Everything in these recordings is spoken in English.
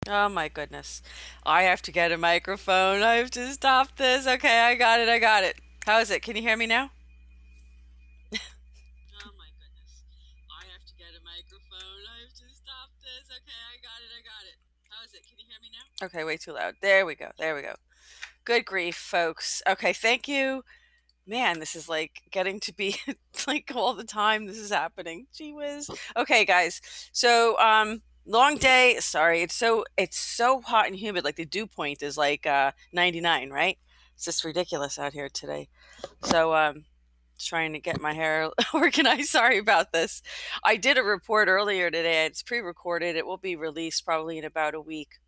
Oh my goodness. I have to get a microphone. I have to stop this. Okay, I got it. I got it. How is it? Can you hear me now? Oh my goodness. I have to get a microphone. I have to stop this. Okay, I got it. I got it. How is it? Can you hear me now? Okay, way too loud. There we go. There we go. Good grief, folks. Okay, thank you. Man, this is like getting to be like all the time this is happening. Gee whiz. Okay, guys. So, long day. Sorry, it's so hot and humid. Like the dew point is like 99, right? It's just ridiculous out here today. So, trying to get my hair organized. Sorry about this. I did a report earlier today. It's pre-recorded. It will be released probably in about a week.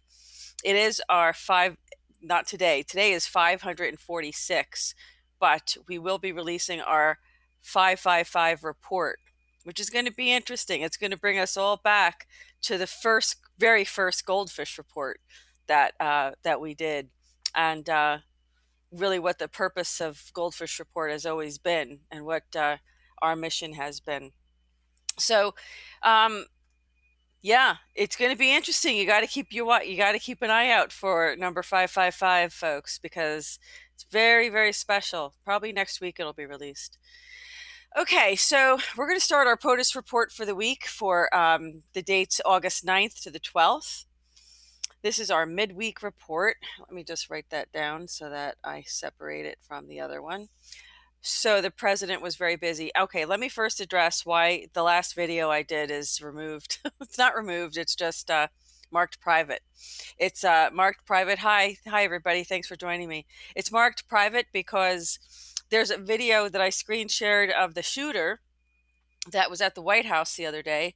It is our five, not today. Today is 546, but we will be releasing our 555 report, which is going to be interesting. It's going to bring us all back to the very first GoldFish report that we did, and really what the purpose of GoldFish Report has always been, and what our mission has been. So, um, yeah, it's going to be interesting. You got to keep an eye out for number 555, folks, because it's very, very special. Probably next week it'll be released. Okay, so we're going to start our POTUS report for the week for the dates August 9th to the 12th. This is our midweek report. Let me just write that down so that I separate it from the other one. So the president was very busy. Okay, let me first address why the last video I did is removed. It's not removed, it's just marked private. It's marked private. Hi, everybody. Thanks for joining me. It's marked private because there's a video that I screen shared of the shooter that was at the White House the other day.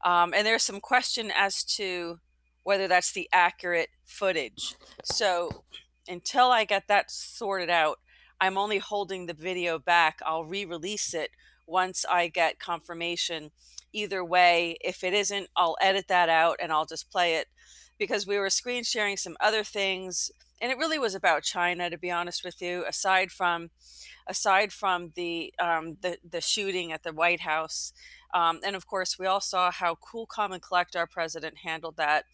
And there's some question as to whether that's the accurate footage. So until I get that sorted out, I'm only holding the video back. I'll re-release it once I get confirmation. Either way, if it isn't, I'll edit that out and I'll just play it, because we were screen sharing some other things, and it really was about China, to be honest with you. Aside from the shooting at the White House, and of course, we all saw how cool, calm, and collect our president handled that.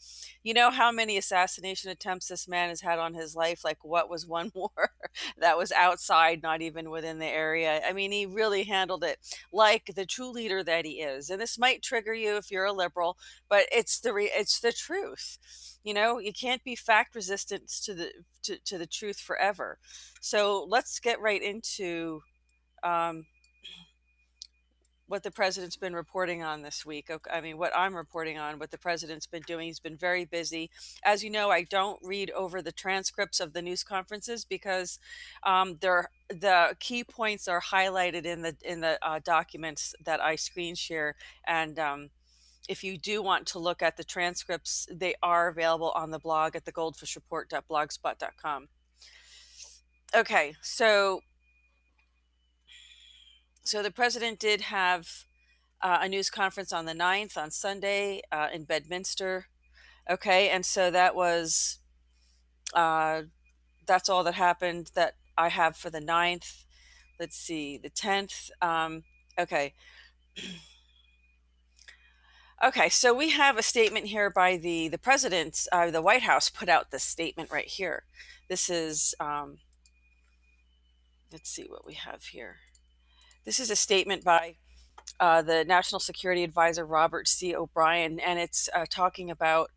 You know how many assassination attempts this man has had on his life? Like, what was one more that was outside, not even within the area? I mean, he really handled it like the true leader that he is. And this might trigger you if you're a liberal, but it's the truth. You know, you can't be fact resistant to the truth forever. So let's get right into um, what the president's been reporting on this week. I mean, what I'm reporting on, what the president's been doing. He's been very busy. As you know, I don't read over the transcripts of the news conferences because the key points are highlighted in the documents that I screen share. And if you do want to look at the transcripts, they are available on the blog at the goldfishreport.blogspot.com. Okay, so the president did have a news conference on the 9th, on Sunday, in Bedminster. Okay, and so uh, that's all that happened that I have for the 9th. Let's see, the 10th. Okay. Okay, so we have a statement here by the president. The White House put out this statement right here. This is, let's see what we have here. This is a statement by the National Security Advisor Robert C. O'Brien, and it's talking about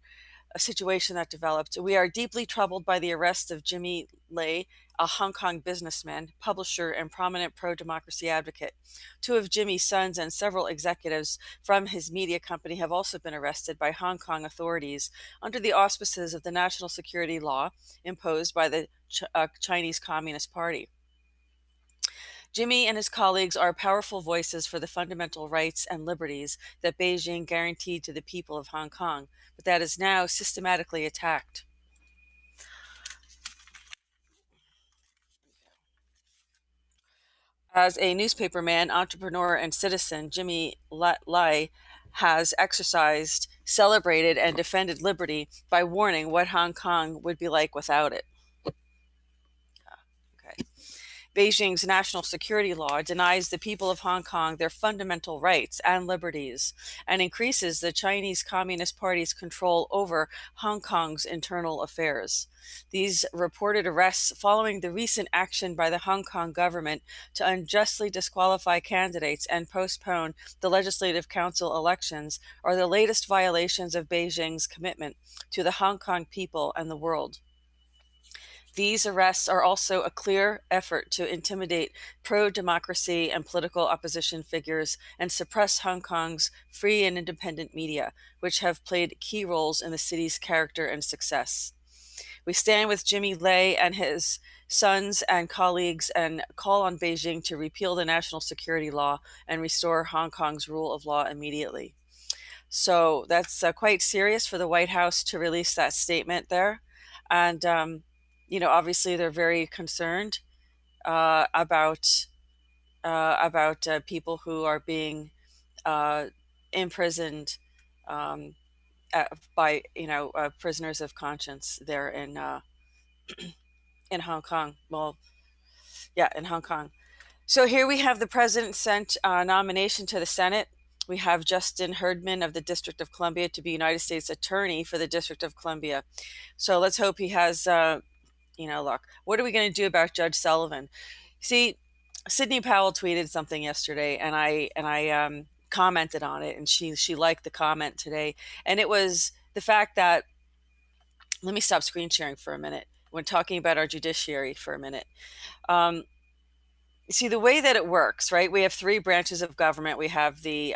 a situation that developed. We are deeply troubled by the arrest of Jimmy Lai, a Hong Kong businessman, publisher, and prominent pro-democracy advocate. Two of Jimmy's sons and several executives from his media company have also been arrested by Hong Kong authorities under the auspices of the national security law imposed by the Chinese Communist Party. Jimmy and his colleagues are powerful voices for the fundamental rights and liberties that Beijing guaranteed to the people of Hong Kong, but that is now systematically attacked. As a newspaperman, entrepreneur, and citizen, Jimmy Lai has exercised, celebrated, and defended liberty by warning what Hong Kong would be like without it. Okay. Beijing's national security law denies the people of Hong Kong their fundamental rights and liberties and increases the Chinese Communist Party's control over Hong Kong's internal affairs. These reported arrests following the recent action by the Hong Kong government to unjustly disqualify candidates and postpone the Legislative Council elections are the latest violations of Beijing's commitment to the Hong Kong people and the world. These arrests are also a clear effort to intimidate pro-democracy and political opposition figures and suppress Hong Kong's free and independent media, which have played key roles in the city's character and success. We stand with Jimmy Lai and his sons and colleagues and call on Beijing to repeal the national security law and restore Hong Kong's rule of law immediately. So that's quite serious for the White House to release that statement there. And, obviously they're very concerned about people who are being imprisoned by prisoners of conscience there in Hong Kong. Well, yeah, in Hong Kong. So here we have the president sent a nomination to the Senate. We have Justin Herdman of the District of Columbia to be United States Attorney for the District of Columbia. So let's hope he has luck. What are we going to do about Judge Sullivan? See, Sidney Powell tweeted something yesterday, and I commented on it, and she liked the comment today. And it was the fact that, let me stop screen sharing for a minute when talking about our judiciary for a minute. See, the way that it works, right? We have three branches of government. We have the,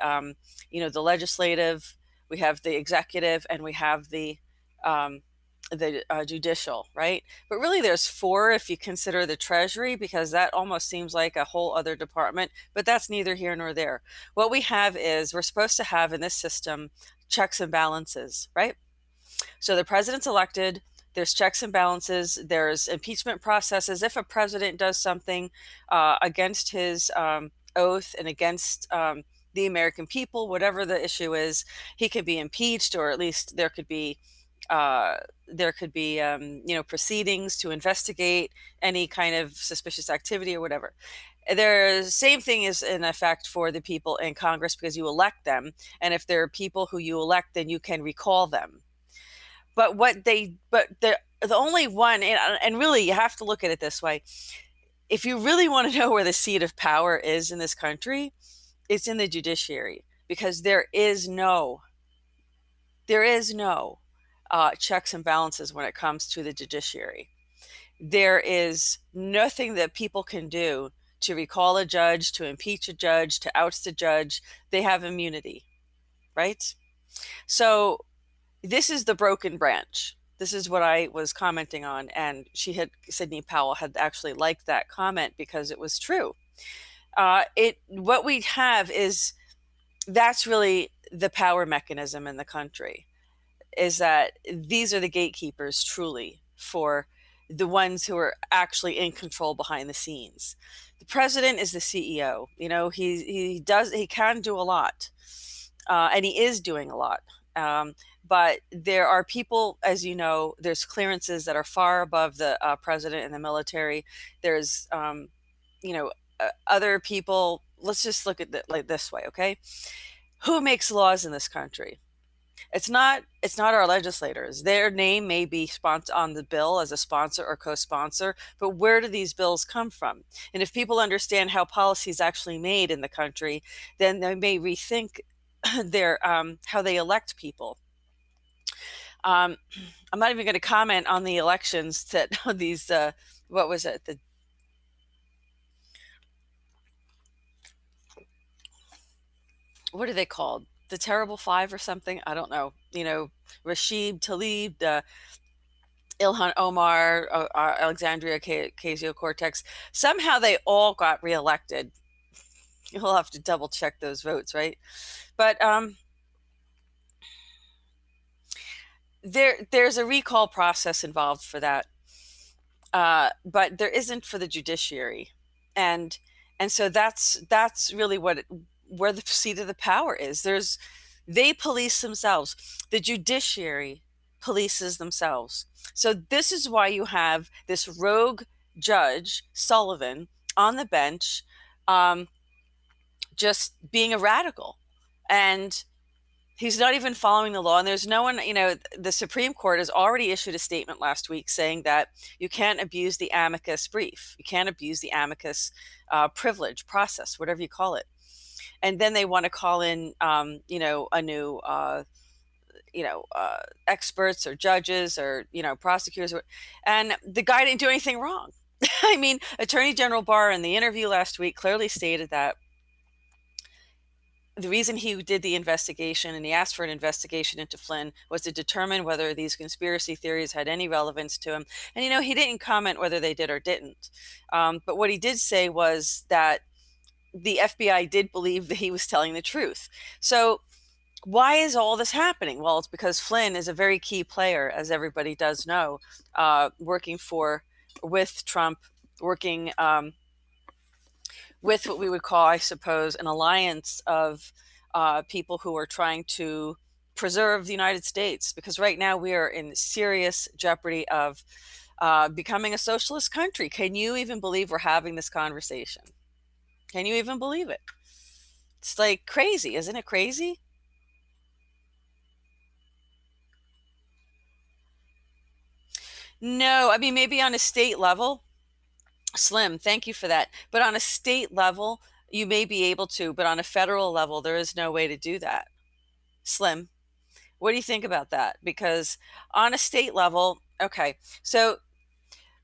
the legislative, we have the executive, and we have the judicial, right? But really there's four if you consider the Treasury, because that almost seems like a whole other department, but that's neither here nor there. What we have is, we're supposed to have in this system checks and balances, right? So the president's elected, there's checks and balances, there's impeachment processes. If a president does something against his oath and against the American people, whatever the issue is, he can be impeached, or at least there could be proceedings to investigate any kind of suspicious activity or whatever. The same thing is in effect for the people in Congress, because you elect them, and if there are people who you elect, then you can recall them. But the only one, and really you have to look at it this way, if you really want to know where the seat of power is in this country, it's in the judiciary, because there is no checks and balances when it comes to the judiciary. There is nothing that people can do to recall a judge, to impeach a judge, to oust a judge. They have immunity, right? So this is the broken branch. This is what I was commenting on, and Sidney Powell had actually liked that comment because it was true. What we have is, that's really the power mechanism in the country, is that these are the gatekeepers truly for the ones who are actually in control behind the scenes. The president is the CEO. He can do a lot, and he is doing a lot. But there are people, as you know, there's clearances that are far above the president and the military. There's, other people. Let's just look at it like this way, okay? Who makes laws in this country? It's not our legislators. Their name may be on the bill as a sponsor or co-sponsor, but where do these bills come from? And if people understand how policy is actually made in the country, then they may rethink their how they elect people. I'm not even going to comment on the elections that these, what was it? What are they called? The Terrible Five or something? I don't know. Rashid Tlaib, Ilhan Omar, Alexandria Ocasio-Cortez. Somehow they all got reelected. You'll have to double check those votes, right? But there's a recall process involved for that, but there isn't for the judiciary, and so that's really where the seat of the power is. They police themselves. The judiciary polices themselves. So this is why you have this rogue judge Sullivan on the bench, just being a radical. And he's not even following the law. And there's no one, the Supreme Court has already issued a statement last week saying that you can't abuse the amicus brief. You can't abuse the amicus privilege process, whatever you call it. And then they want to call in, a new, experts or judges or, prosecutors. And the guy didn't do anything wrong. I mean, Attorney General Barr in the interview last week clearly stated that the reason he did the investigation and he asked for an investigation into Flynn was to determine whether these conspiracy theories had any relevance to him. And, he didn't comment whether they did or didn't. But what he did say was that the FBI did believe that he was telling the truth. So why is all this happening? Well, it's because Flynn is a very key player, as everybody does know, working with Trump, working with what we would call, I suppose, an alliance of people who are trying to preserve the United States. Because right now we are in serious jeopardy of becoming a socialist country. Can you even believe we're having this conversation? Can you even believe it? It's like crazy. Isn't it crazy? No, I mean, maybe on a state level. Slim, thank you for that. But on a state level, you may be able to, but on a federal level, there is no way to do that. Slim, what do you think about that? Because on a state level, okay, so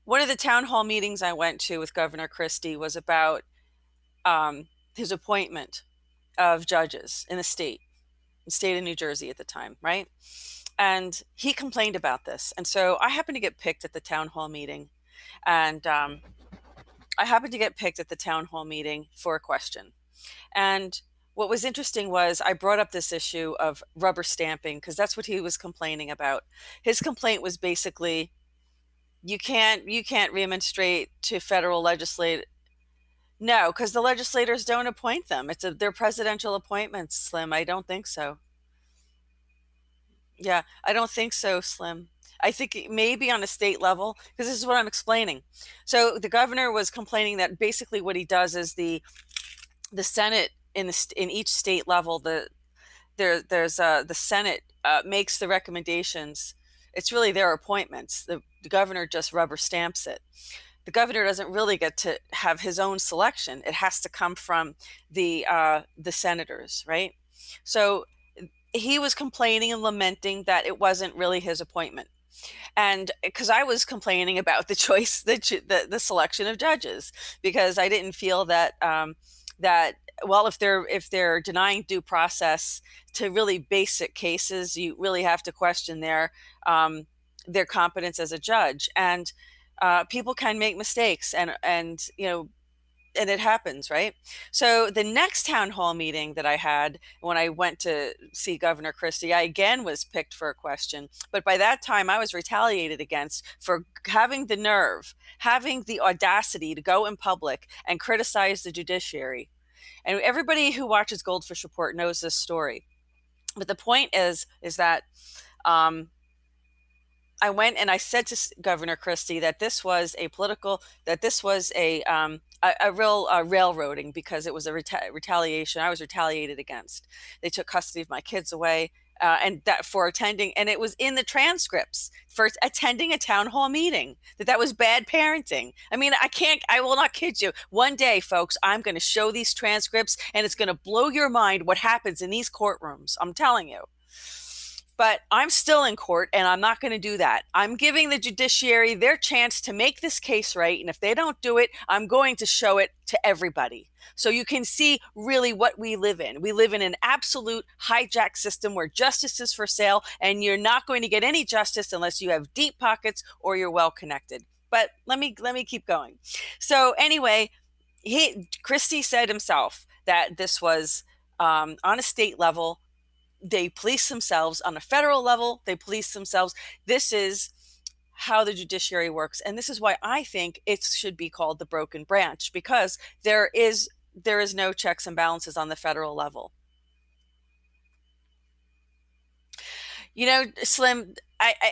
one of the town hall meetings I went to with Governor Christie was about his appointment of judges in the state of New Jersey at the time, right? And he complained about this. And so I happened to get picked at the town hall meeting. And I happened to get picked at the town hall meeting for a question. And what was interesting was I brought up this issue of rubber stamping because that's what he was complaining about. His complaint was basically, you can't remonstrate to federal legislate. No, because the legislators don't appoint them. They're presidential appointments, Slim. I don't think so. Yeah, I don't think so, Slim. I think maybe on a state level, because this is what I'm explaining. So the governor was complaining that basically what he does is the Senate in each state level, the Senate makes the recommendations. It's really their appointments. The governor just rubber stamps it. The governor doesn't really get to have his own selection. It has to come from the senators, right? So he was complaining and lamenting that it wasn't really his appointment. And because I was complaining about the choice, the selection of judges, because I didn't feel that well, if they're denying due process to really basic cases, you really have to question their competence as a judge. And people can make mistakes, and it happens, right? So the next town hall meeting that I had when I went to see Governor Christie, I again was picked for a question. But by that time, I was retaliated against for having the nerve, having the audacity to go in public and criticize the judiciary. And everybody who watches GoldFish Report knows this story. But the point is that I went and I said to Governor Christie that this was a real railroading, because it was a retaliation. I was retaliated against. They took custody of my kids away, and that for attending, and it was in the transcripts for attending a town hall meeting, that was bad parenting. I mean, I will not kid you. One day, folks, I'm going to show these transcripts, and it's going to blow your mind what happens in these courtrooms. I'm telling you. But I'm still in court, and I'm not going to do that. I'm giving the judiciary their chance to make this case right. And if they don't do it, I'm going to show it to everybody. So you can see really what we live in. We live in an absolute hijacked system where justice is for sale, and you're not going to get any justice unless you have deep pockets or you're well connected. But let me keep going. So anyway, Christie said himself that this was on a state level. They police themselves. On a federal level, they police themselves. This is how the judiciary works. And this is why I think it should be called the broken branch, because there is no checks and balances on the federal level. Slim,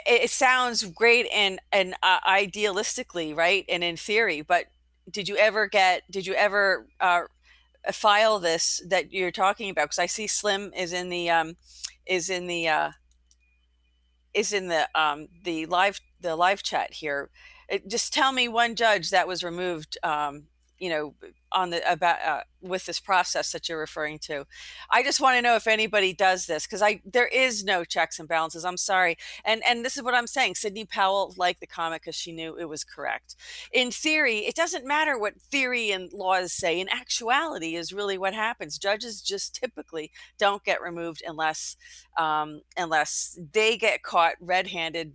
it sounds great and idealistically, right? And in theory, but did you ever file this that you're talking about? Because I see Slim is in the is in the the live chat here. Just tell me one judge that was removed, you know, on the about with this process that you're referring to. I just want to know if anybody does this, because there is no checks and balances. I'm sorry, and this is what I'm saying. Sidney Powell liked the comment because she knew it was correct. In theory, it doesn't matter what theory and laws say. In actuality, is really what happens. Judges just typically don't get removed unless they get caught red-handed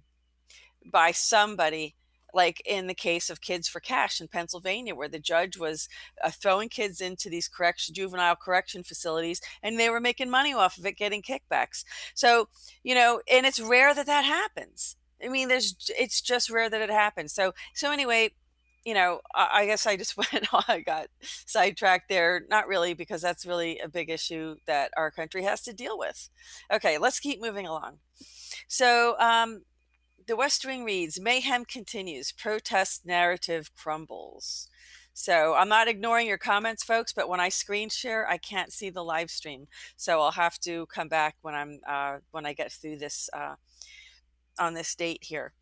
by somebody, like in the case of Kids for Cash in Pennsylvania, where the judge was throwing kids into these juvenile correction facilities, and they were making money off of it, getting kickbacks. So, and it's rare that that happens. I mean, it's just rare that it happens. So anyway, I guess I just I got sidetracked there. Not really, because that's really a big issue that our country has to deal with. Okay, let's keep moving along. So, the West Wing reads, mayhem continues, protest narrative crumbles. So I'm not ignoring your comments, folks, but when I screen share, I can't see the live stream. So I'll have to come back when I get through this on this date here.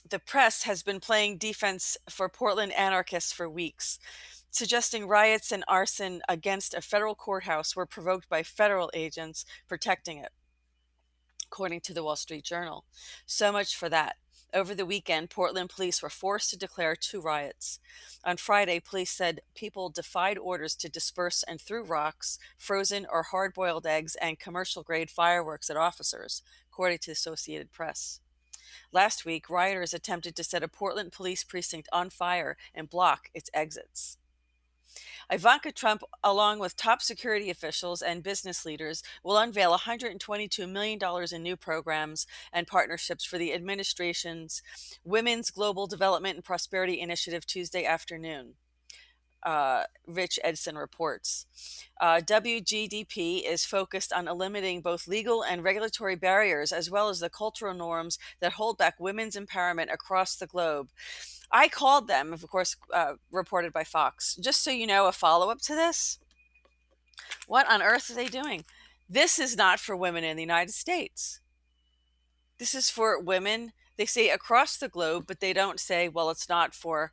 The press has been playing defense for Portland anarchists for weeks, suggesting riots and arson against a federal courthouse were provoked by federal agents protecting it, according to the Wall Street Journal. So much for that. Over the weekend, Portland police were forced to declare 2 riots. On Friday, police said people defied orders to disperse and threw rocks, frozen or hard-boiled eggs, and commercial-grade fireworks at officers, according to the Associated Press. Last week, rioters attempted to set a Portland police precinct on fire and block its exits. Ivanka Trump, along with top security officials and business leaders, will unveil $122 million in new programs and partnerships for the administration's Women's Global Development and Prosperity Initiative Tuesday afternoon. Rich Edson reports. WGDP is focused on eliminating both legal and regulatory barriers, as well as the cultural norms that hold back women's empowerment across the globe. I called them, of course, reported by Fox. Just so you know, a follow-up to this. What on earth are they doing? This is not for women in the United States. This is for women, they say, across the globe, but they don't say, well, it's not for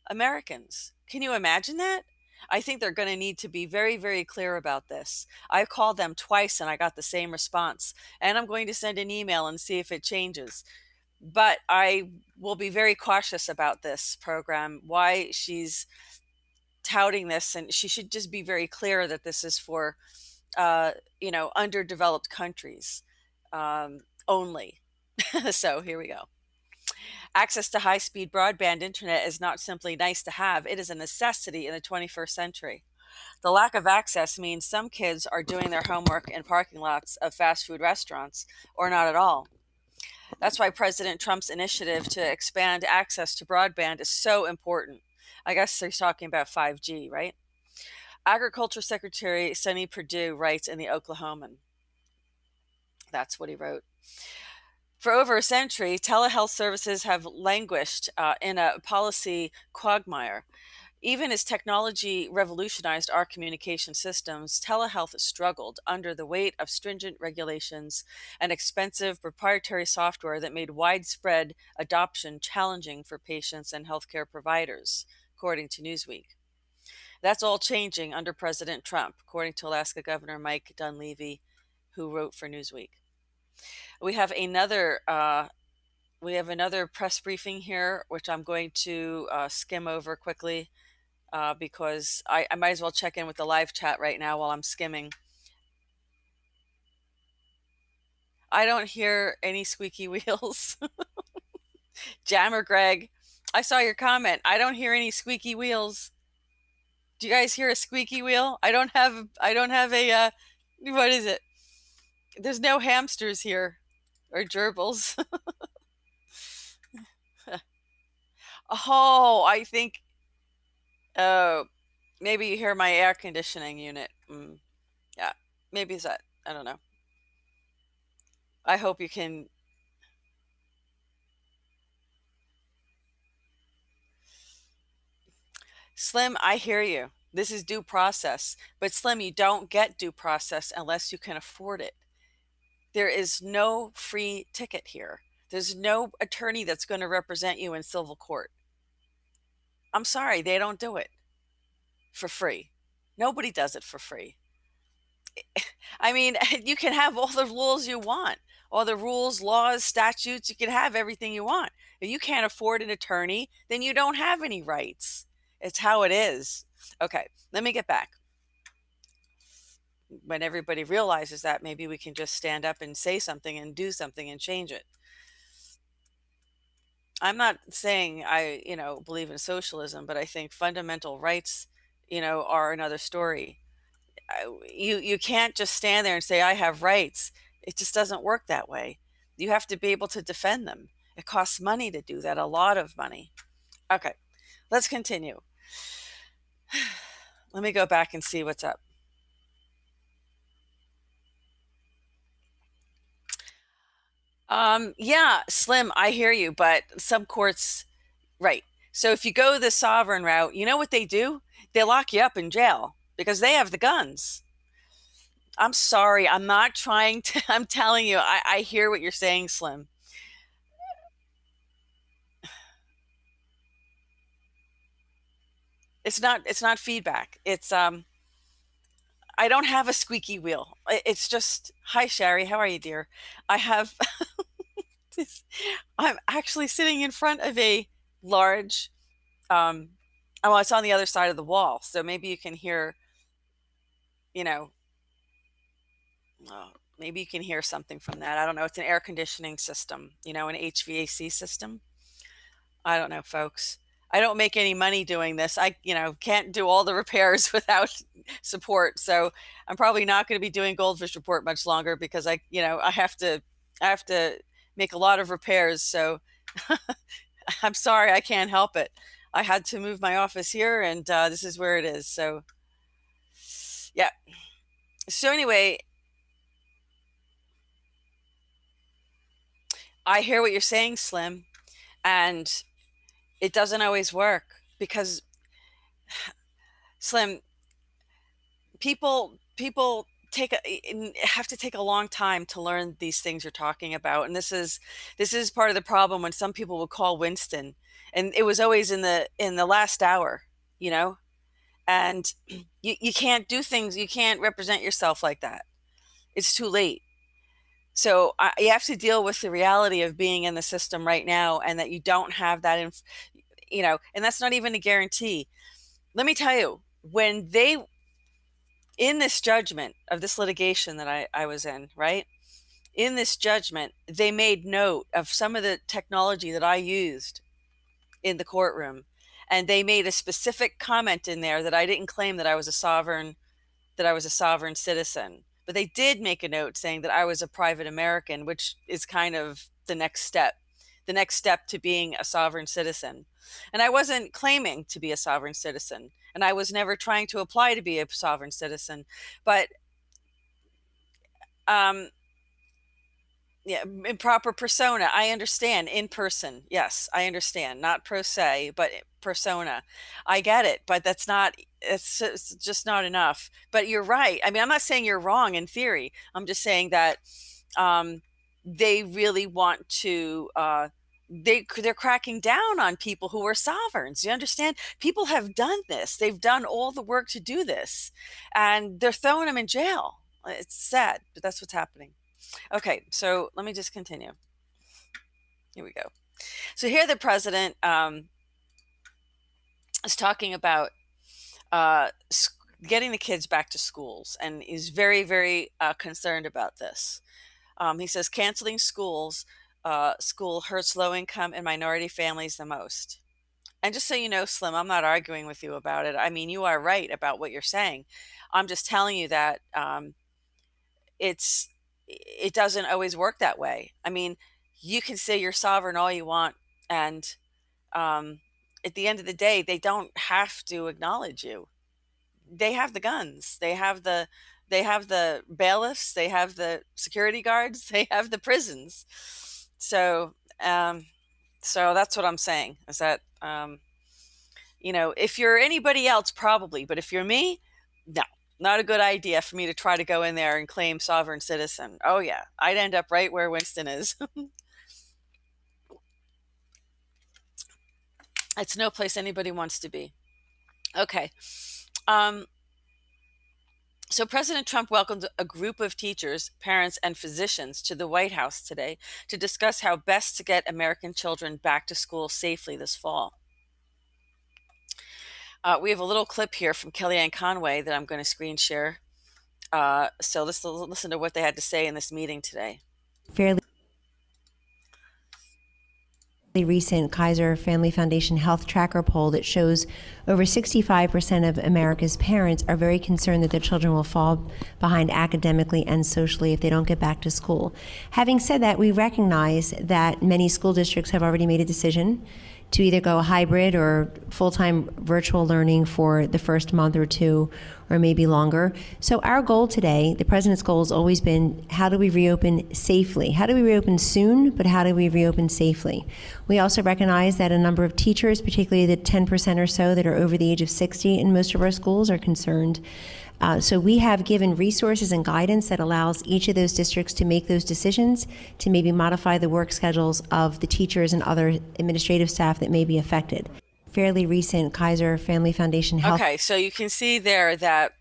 Americans. Can you imagine that? I think they're going to need to be very, very clear about this. I've called them twice and I got the same response. And I'm going to send an email and see if it changes. But I will be very cautious about this program, why she's touting this, and she should just be very clear that this is for, underdeveloped countries only. So here we go. Access to high-speed broadband internet is not simply nice to have, it is a necessity in the 21st century. The lack of access means some kids are doing their homework in parking lots of fast food restaurants or not at all. That's why President Trump's initiative to expand access to broadband is so important. I guess he's talking about 5G, right? Agriculture Secretary Sonny Perdue writes in the Oklahoman. That's what he wrote. For over a century, telehealth services have languished in a policy quagmire. Even as technology revolutionized our communication systems, telehealth struggled under the weight of stringent regulations and expensive proprietary software that made widespread adoption challenging for patients and healthcare providers, according to Newsweek. That's all changing under President Trump, according to Alaska Governor Mike Dunleavy, who wrote for Newsweek. We have another press briefing here, which I'm going to skim over quickly. Because I might as well check in with the live chat right now while I'm skimming. I don't hear any squeaky wheels. Jammer Greg, I saw your comment. I don't hear any squeaky wheels. Do you guys hear a squeaky wheel? I don't have a, what is it? There's no hamsters here or gerbils. Oh, I think, oh, maybe you hear my air conditioning unit. Yeah, maybe it's that. I don't know. I hope you can. Slim, I hear you. This is due process. But Slim, you don't get due process unless you can afford it. There is no free ticket here. There's no attorney that's going to represent you in civil court. I'm sorry, they don't do it for free. Nobody does it for free. I mean, you can have all the rules you want, all the rules, laws, statutes, you can have everything you want. If you can't afford an attorney, then you don't have any rights. It's how it is. Okay, let me get back. When everybody realizes that, maybe we can just stand up and say something and do something and change it. I'm not saying I, believe in socialism, but I think fundamental rights, are another story. You can't just stand there and say, I have rights. It just doesn't work that way. You have to be able to defend them. It costs money to do that, a lot of money. Okay, let's continue. Let me go back and see what's up. Yeah, Slim, I hear you, but some courts, right. So if you go the sovereign route, you know what they do? They lock you up in jail because they have the guns. I'm sorry. I'm not trying to, I'm telling you, I hear what you're saying, Slim. It's not feedback. I don't have a squeaky wheel. It's just, hi Sherry, how are you, dear? I have I'm actually sitting in front of a large well, it's on the other side of the wall, so maybe you can hear, you know, maybe you can hear something from that. I don't know. It's an air conditioning system, an HVAC system. I don't know, folks. I don't make any money doing this. I, can't do all the repairs without support. So I'm probably not going to be doing GoldFish Report much longer because I have to make a lot of repairs. So I'm sorry, I can't help it. I had to move my office here, and this is where it is. So yeah. So anyway, I hear what you're saying, Slim, and it doesn't always work because, Slim, people have to take a long time to learn these things you're talking about, and this is part of the problem when some people would call Winston, and it was always in the last hour, you know, and you can't do things, you can't represent yourself like that. It's too late. So you have to deal with the reality of being in the system right now, and that you don't have that and that's not even a guarantee. Let me tell you, when they in this judgment of this litigation that I was in, right? In this judgment, they made note of some of the technology that I used in the courtroom. And they made a specific comment in there that I didn't claim that I was a sovereign citizen. But they did make a note saying that I was a private American, which is kind of the next step to being a sovereign citizen. And I wasn't claiming to be a sovereign citizen, and I was never trying to apply to be a sovereign citizen. But um, yeah, improper persona. I understand. In person. Yes, I understand. Not pro se, but persona. I get it, but it's just not enough. But you're right. I mean, I'm not saying you're wrong in theory. I'm just saying that um, they really want to they're cracking down on people who are sovereigns. You understand? People have done this. They've done all the work to do this, and they're throwing them in jail. It's sad, but that's what's happening. Okay, so let me just continue. Here we go. So here the president is talking about getting the kids back to schools, and he's very, very concerned about this. He says canceling school hurts low income and minority families the most. And just so you know, Slim, I'm not arguing with you about it. I mean, you are right about what you're saying. I'm just telling you that it doesn't always work that way. I mean, you can say you're sovereign all you want, and um, at the end of the day, they don't have to acknowledge you. They have the guns. They have the bailiffs. They have the security guards. They have the prisons. So, so that's what I'm saying. Is that if you're anybody else, probably, but if you're me, no, not a good idea for me to try to go in there and claim sovereign citizen. Oh yeah, I'd end up right where Winston is. It's no place anybody wants to be. Okay. So President Trump welcomed a group of teachers, parents, and physicians to the White House today to discuss how best to get American children back to school safely this fall. We have a little clip here from Kellyanne Conway that I'm going to screen share. So let's listen to what they had to say in this meeting today. Fairly recent Kaiser Family Foundation Health Tracker poll that shows over 65% of America's parents are very concerned that their children will fall behind academically and socially if they don't get back to school. Having said that, we recognize that many school districts have already made a decision to either go hybrid or full-time virtual learning for the first month or two, or maybe longer. So our goal today, the president's goal, has always been, how do we reopen safely? How do we reopen soon, but how do we reopen safely? We also recognize that a number of teachers, particularly the 10% or so that are over the age of 60 in most of our schools, are concerned. So we have given resources and guidance that allows each of those districts to make those decisions, to maybe modify the work schedules of the teachers and other administrative staff that may be affected. Fairly recent Kaiser Family Foundation Health. Okay, so you can see there that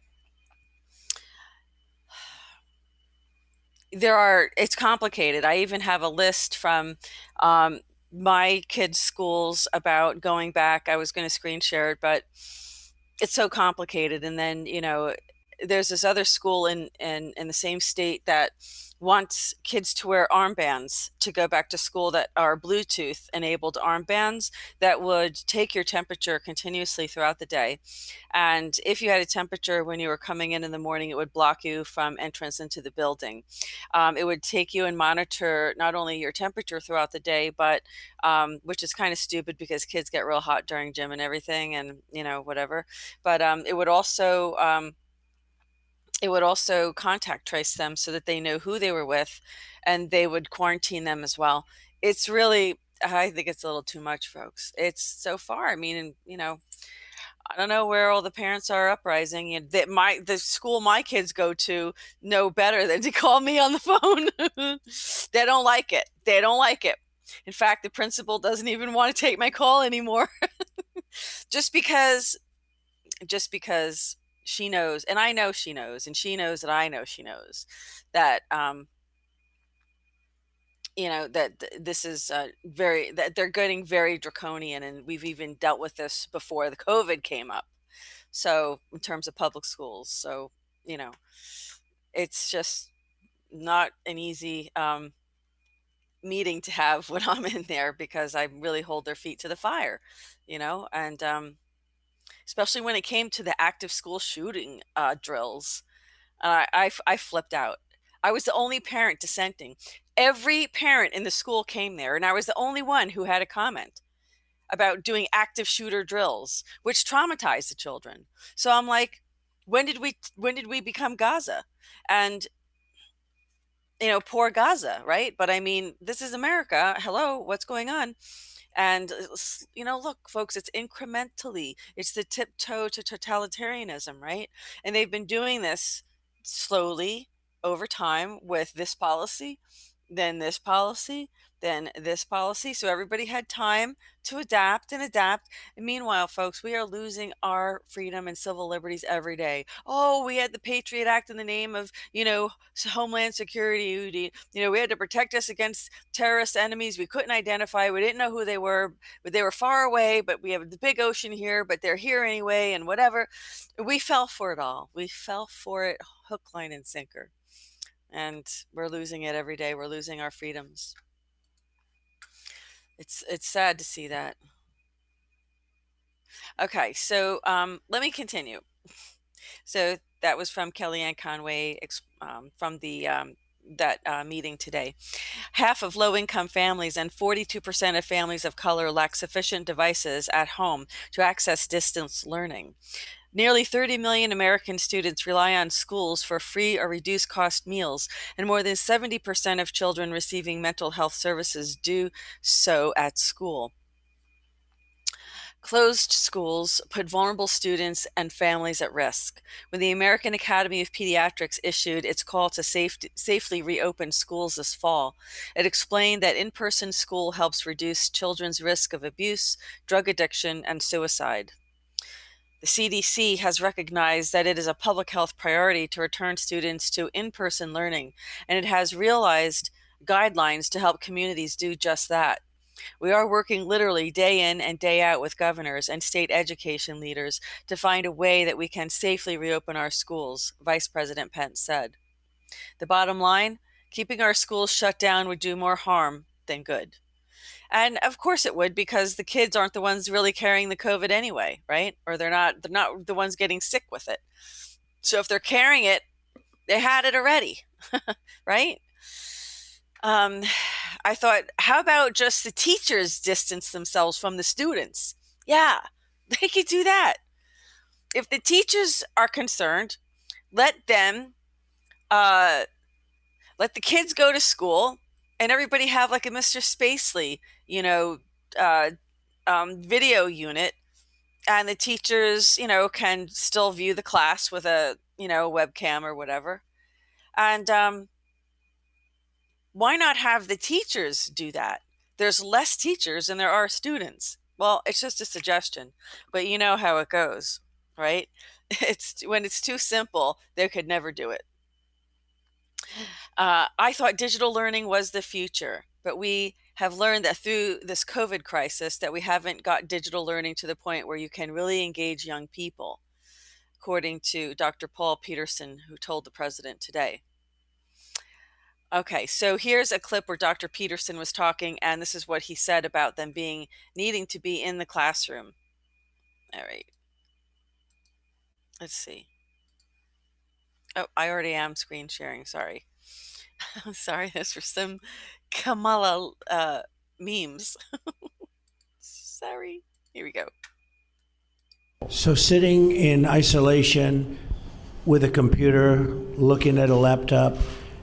it's complicated. I even have a list from my kids' schools about going back. I was going to screen share it, but it's so complicated. And then, there's this other school in the same state that wants kids to wear armbands to go back to school, that are Bluetooth enabled armbands that would take your temperature continuously throughout the day. And if you had a temperature when you were coming in the morning, it would block you from entrance into the building. It would take you and monitor not only your temperature throughout the day, but which is kind of stupid because kids get real hot during gym and everything, and whatever. But it would also contact trace them so that they know who they were with, and they would quarantine them as well. It's really, I think it's a little too much, folks. It's so far. I mean, I don't know where all the parents are uprising. The school my kids go to know better than to call me on the phone. They don't like it. They don't like it. In fact, the principal doesn't even want to take my call anymore. just because she knows, and I know she knows, and she knows that I know she knows that that this is that they're getting very draconian, and we've even dealt with this before the COVID came up. So in terms of public schools, so it's just not an easy meeting to have when I'm in there, because I really hold their feet to the fire, and especially when it came to the active school shooting drills. I flipped out. I was the only parent dissenting. Every parent in the school came there, and I was the only one who had a comment about doing active shooter drills, which traumatized the children. So I'm like, when did we become Gaza? And poor Gaza, right? But I mean, this is America. Hello, what's going on? And look, folks, it's incrementally. It's the tiptoe to totalitarianism, right? And they've been doing this slowly over time with this policy, then this policy, then this policy. So everybody had time to adapt and adapt. And meanwhile, folks, we are losing our freedom and civil liberties every day. Oh, we had the Patriot Act in the name of, Homeland Security. We had to protect us against terrorist enemies we couldn't identify. We didn't know who they were, but they were far away, but we have the big ocean here, but they're here anyway, and whatever. We fell for it all. We fell for it hook, line, and sinker. And we're losing it every day. We're losing our freedoms. It's sad to see that. Okay, so let me continue. So that was from Kellyanne Conway from the that meeting today. Half of low-income families and 42% of families of color lack sufficient devices at home to access distance learning. Nearly 30 million American students rely on schools for free or reduced cost meals, and more than 70% of children receiving mental health services do so at school. Closed schools put vulnerable students and families at risk. When the American Academy of Pediatrics issued its call to safely reopen schools this fall, it explained that in-person school helps reduce children's risk of abuse, drug addiction, and suicide. The CDC has recognized that it is a public health priority to return students to in-person learning, and it has realized guidelines to help communities do just that. We are working literally day in and day out with governors and state education leaders to find a way that we can safely reopen our schools, Vice President Pence said. The bottom line, keeping our schools shut down would do more harm than good. And of course it would, because the kids aren't the ones really carrying the COVID anyway, right? Or they're not the ones getting sick with it. So if they're carrying it, they had it already, right? I thought, how about just the teachers distance themselves from the students? Yeah, they could do that. If the teachers are concerned, let them, let the kids go to school and everybody have like a Mr. Spacely, video unit, and the teachers, can still view the class with a, webcam or whatever. And why not have the teachers do that? There's less teachers than there are students. Well, it's just a suggestion, but you know how it goes, right? It's when it's too simple, they could never do it. I thought digital learning was the future, but we have learned that through this COVID crisis that we haven't got digital learning to the point where you can really engage young people, according to Dr. Paul Peterson, who told the president today. Okay, so here's a clip where Dr. Peterson was talking, and this is what he said about them needing to be in the classroom. All right. Let's see. Oh, I already am screen sharing. Sorry. Sorry, those were some Kamala memes. Sorry. Here we go. So sitting in isolation with a computer, looking at a laptop,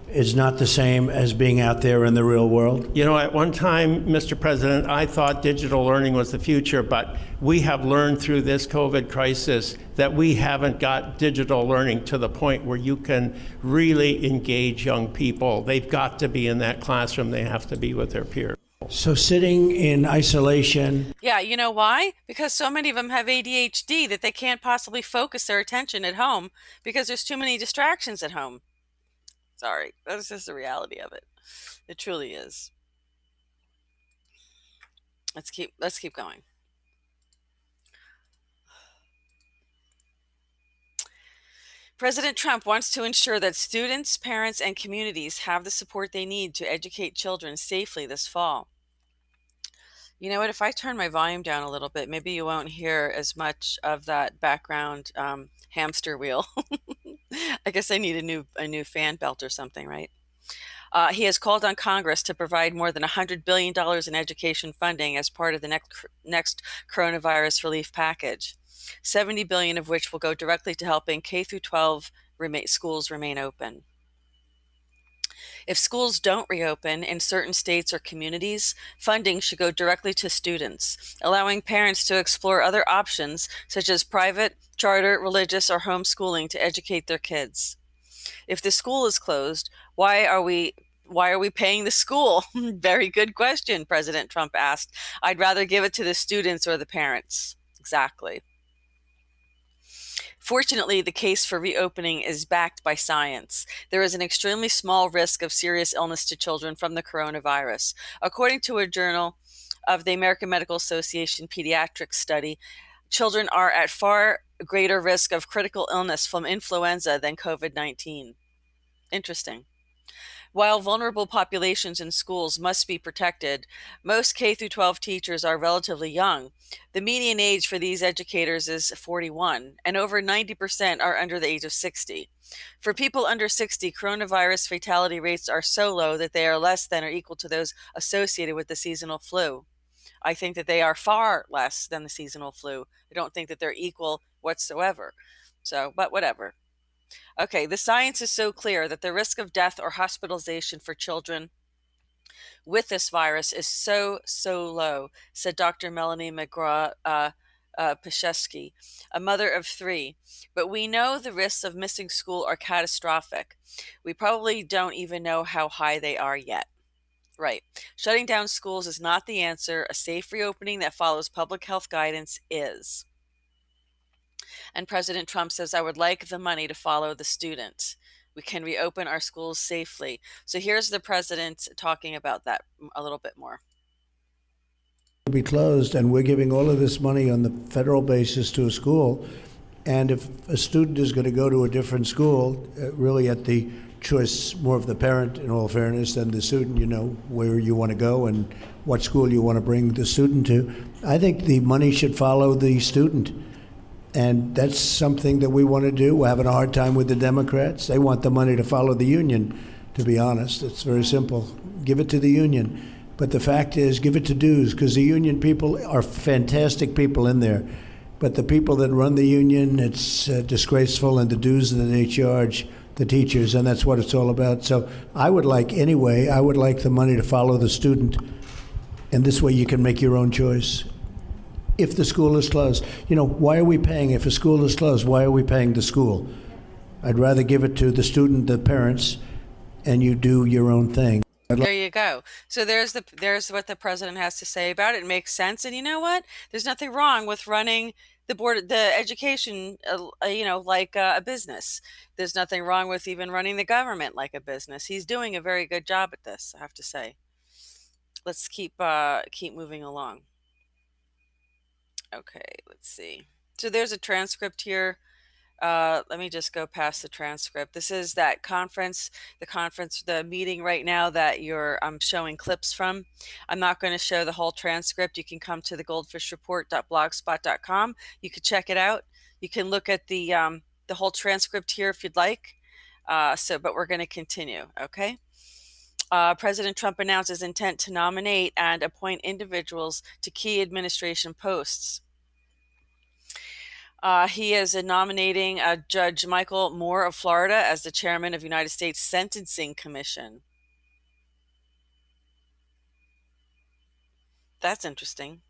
is not the same as being out there in the real world? You know, at one time, Mr. President, I thought digital learning was the future, but we have learned through this COVID crisis that we haven't got digital learning to the point where you can really engage young people. They've got to be in that classroom. They have to be with their peers. So sitting in isolation. Yeah, you know why? Because so many of them have ADHD that they can't possibly focus their attention at home because there's too many distractions at home. Sorry, that's just the reality of it. It truly is. Let's keep going. President Trump wants to ensure that students, parents, and communities have the support they need to educate children safely this fall. You know what? If I turn my volume down a little bit, maybe you won't hear as much of that background hamster wheel. I guess I need a new fan belt or something, right? He has called on Congress to provide more than $100 billion in education funding as part of the next coronavirus relief package, $70 billion of which will go directly to helping K through 12 schools remain open. If schools don't reopen in certain states or communities, funding should go directly to students, allowing parents to explore other options such as private, charter, religious, or homeschooling to educate their kids. If the school is closed, why are we paying the school? Very good question, President Trump asked. I'd rather give it to the students or the parents. Exactly. Fortunately, the case for reopening is backed by science. There is an extremely small risk of serious illness to children from the coronavirus. According to a journal of the American Medical Association pediatrics study, children are at far greater risk of critical illness from influenza than COVID-19. Interesting. While vulnerable populations in schools must be protected, most K through 12 teachers are relatively young. The median age for these educators is 41, and over 90% are under the age of 60. For people under 60, coronavirus fatality rates are so low that they are less than or equal to those associated with the seasonal flu. I think that they are far less than the seasonal flu. I don't think that they're equal whatsoever. So, but whatever. Okay, the science is so clear that the risk of death or hospitalization for children with this virus is so low, said Dr. Melanie McGraw, Pashesky, a mother of 3. But we know the risks of missing school are catastrophic. We probably don't even know how high they are yet. Right. Shutting down schools is not the answer. A safe reopening that follows public health guidance is. And President Trump says, I would like the money to follow the student. We can reopen our schools safely. So here's the president talking about that a little bit more. Be closed, and we're giving all of this money on the federal basis to a school. And if a student is going to go to a different school, really at the choice more of the parent, in all fairness, than the student, you know, where you want to go and what school you want to bring the student to. I think the money should follow the student. And that's something that we want to do. We're having a hard time with the Democrats. They want the money to follow the union, to be honest. It's very simple. Give it to the union. But the fact is, give it to dues, because the union people are fantastic people in there. But the people that run the union, it's disgraceful, and the dues that they charge the teachers, and that's what it's all about. So I would like the money to follow the student, and this way you can make your own choice. If the school is closed, you know, why are we paying? If a school is closed, why are we paying the school? I'd rather give it to the student, the parents, and you do your own thing. There you go. So there's what the president has to say about it. It makes sense. And you know what? There's nothing wrong with running the education, like a business. There's nothing wrong with even running the government like a business. He's doing a very good job at this, I have to say. Let's keep moving along. Okay, let's see. So there's a transcript here. Let me just go past the transcript. This is that conference, the meeting right now that I'm showing clips from. I'm not going to show the whole transcript. You can come to the goldfishreport.blogspot.com. You can check it out. You can look at the whole transcript here if you'd like. But we're going to continue. Okay. President Trump announced his intent to nominate and appoint individuals to key administration posts. He is nominating Judge Michael Moore of Florida as the chairman of the United States Sentencing Commission. That's interesting.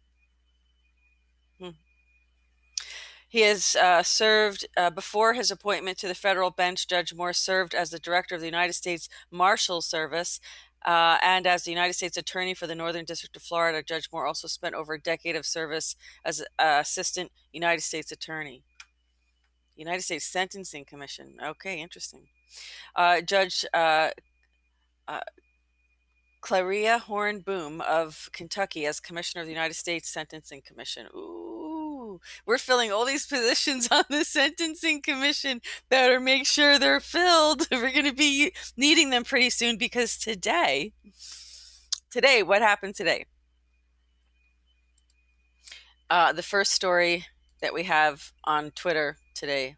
He has served, before his appointment to the federal bench, Judge Moore served as the director of the United States Marshal Service and as the United States Attorney for the Northern District of Florida. Judge Moore also spent over a decade of service as Assistant United States Attorney. United States Sentencing Commission. Okay, interesting. Judge Claria Horn Boom of Kentucky as Commissioner of the United States Sentencing Commission. Ooh, we're filling all these positions on the Sentencing Commission. Better make sure they're filled. We're going to be needing them pretty soon, because today, what happened today? The first story that we have on Twitter today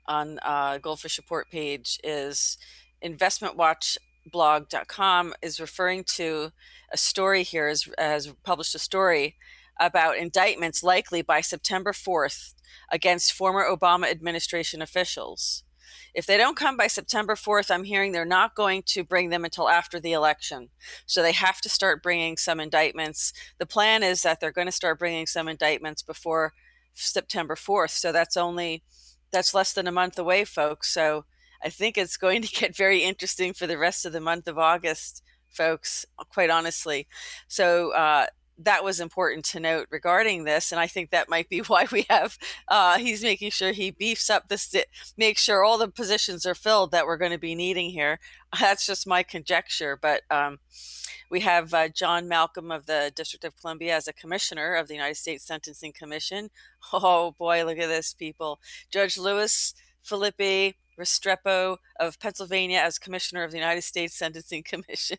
on GoldFish Report page is investmentwatchblog.com is referring to a story here, has published a story about indictments likely by September 4th against former Obama administration officials. If they don't come by September 4th, I'm hearing they're not going to bring them until after the election. So they have to start bringing some indictments. The plan is that they're going to start bringing some indictments before September 4th. So that's less than a month away, folks. So I think it's going to get very interesting for the rest of the month of August, folks, quite honestly. So that was important to note regarding this. And I think that might be why we have, he's making sure he beefs up make sure all the positions are filled that we're going to be needing here. That's just my conjecture. But we have John Malcolm of the District of Columbia as a commissioner of the United States Sentencing Commission. Oh boy, look at this, people. Judge Louis Felipe Restrepo of Pennsylvania as commissioner of the United States Sentencing Commission.